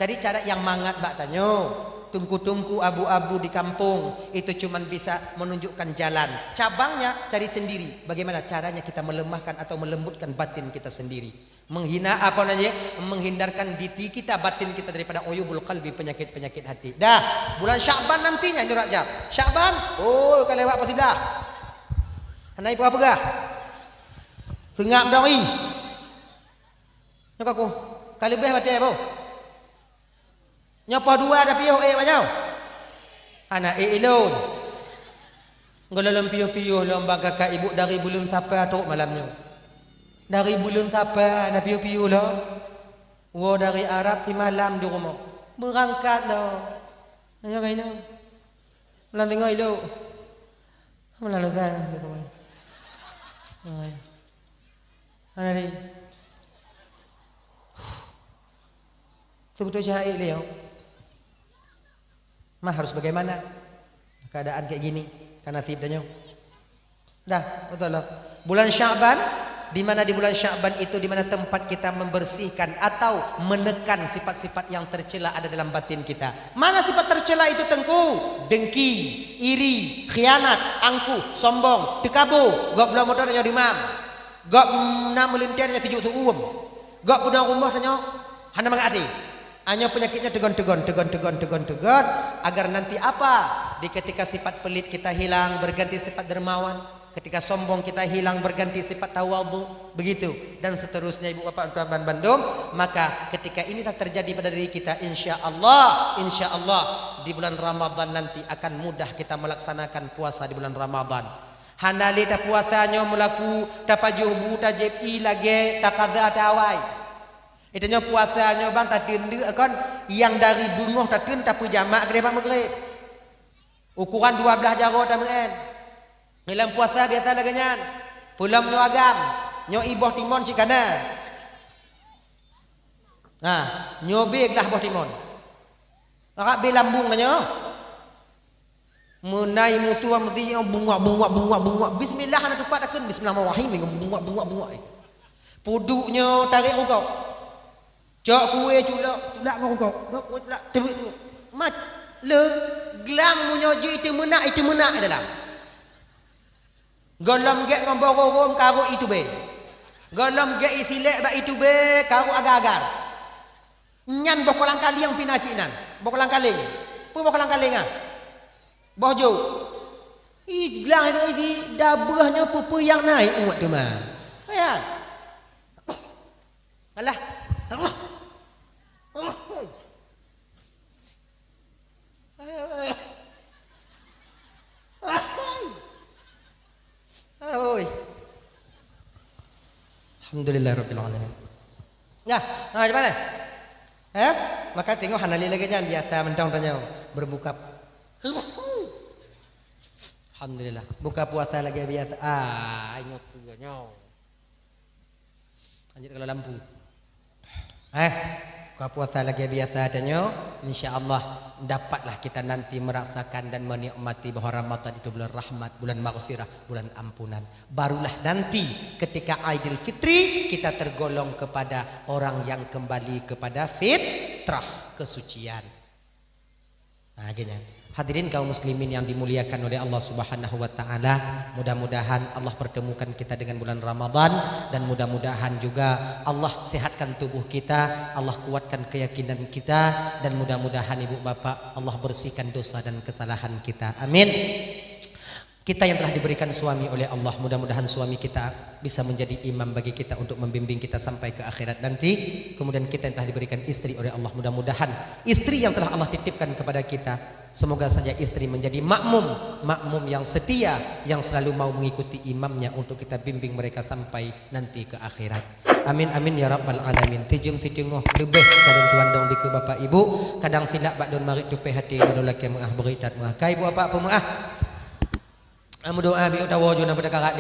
Cari cara yang mangat bak tanyo. Tungku-tungku abu-abu di kampung. Itu cuma bisa menunjukkan jalan. Cabangnya cari sendiri. Bagaimana caranya kita melemahkan atau melembutkan batin kita sendiri. Menghina apa namanya? Menghindarkan diri kita, batin kita daripada uyubul qalbi, penyakit-penyakit hati. Dah, bulan Syakban nantinya ini Rajab. Syakban, oh kalau lewat pasti dah. Hanai apa gah? Sengap dah oi. Nak aku. Kali lebih batik apa? Nyopo dua ada piuh banyau. Anak ilun. Ngololom piuh-piuh lomba kakak ibu dari bulan sampai atuk malamnya. Dari bulan siapa nak piu-piu lah. Wo dari Arab si malam di rumah. Berangkat lah. Ayo kaya ni. Malam tengok itu. Malam lusa. Mana ni? Betul jahil dia. Mah harus bagaimana? Keadaan kayak gini, karena nasibnya. Dah, betul lah. Bulan Sya'ban, di mana di bulan Sya'ban itu di mana tempat kita membersihkan atau menekan sifat-sifat yang tercela ada dalam batin kita. Mana sifat tercela itu Tengku? Dengki, iri, khianat, angkuh, sombong, tekabur, gak belah motor tanya dimam, gak nak melintir tanya tujuh tu gak punya rumah tanya hana mengati. Hanya penyakitnya tegon agar nanti apa? Di ketika sifat pelit kita hilang berganti sifat dermawan, ketika sombong kita hilang berganti sifat tawadhu, begitu dan seterusnya ibu bapak tuan Bandung. Maka ketika ini terjadi pada diri kita, insya Allah di bulan Ramadan nanti akan mudah kita melaksanakan puasa di bulan Ramadan. Hanali ta puasanya melaku tapajubu tajib lagi takadha tawai. Itanya puasanya bang tatin kan yang dari bungoh tatin tapi jamak ke depan maghrib. Ukuran 12 jaro tamen. Dalam puasa biasa laganyan. Pulang nyo agam, nyo iboh timon cikana. Nah, nyo beglah boh timon. Akak be lambung nyo. Munai mutu amti bunga. Bismillah ana tupat akeun bismillahirrahmanirrahim bunga. Puduknya tarik rukuk. Cok kue culak ngau kau. Kue culak tebuk tu. Mat le glang munyoji itu menak dalam. Golom gek ngombo karo itu be. Golom gek isilek ba itu be karo agar-agar. Nyan bokolang kali yang pinacinan. Bokolang kaling. Pu bokolang kaling ah. Bojo. Ih glang itu di dabahnya pupu yang naik umat tu mah. Ya. Alah. Allah. Alhamdulillah rabbil alamin. Nah, gimana? Maka tengok hanali lagi jangan biasa mentong tanya berbuka. Alhamdulillah. Buka puasa lagi biasa. Ingat juga nyo. Lanjut kalau lampu. Buka puasa lagi biasa tanya. InsyaAllah dapatlah kita nanti merasakan dan menikmati bahwa Ramadan itu bulan rahmat, bulan maghfirah, bulan ampunan. Barulah nanti ketika Aidil Fitri kita tergolong kepada orang yang kembali kepada fitrah, kesucian. Nah, gini. Hadirin kaum muslimin yang dimuliakan oleh Allah Subhanahu wa taala, mudah-mudahan Allah pertemukan kita dengan bulan Ramadan dan mudah-mudahan juga Allah sehatkan tubuh kita, Allah kuatkan keyakinan kita dan mudah-mudahan ibu bapak Allah bersihkan dosa dan kesalahan kita. Amin. Kita yang telah diberikan suami oleh Allah, mudah-mudahan suami kita bisa menjadi imam bagi kita untuk membimbing kita sampai ke akhirat nanti. Kemudian kita yang telah diberikan istri oleh Allah, mudah-mudahan istri yang telah Allah titipkan kepada kita, semoga saja istri menjadi makmum yang setia, yang selalu mau mengikuti imamnya untuk kita bimbing mereka sampai nanti ke akhirat. Amin amin ya rabbal alamin. Tijung lebih kadang tuan dong di ke bapak ibu, kadang silap bak don marik tupe hati don laki mengah beritat mengah kai ibu bapak pemengah. Amu doa bi utawa juna pada kakak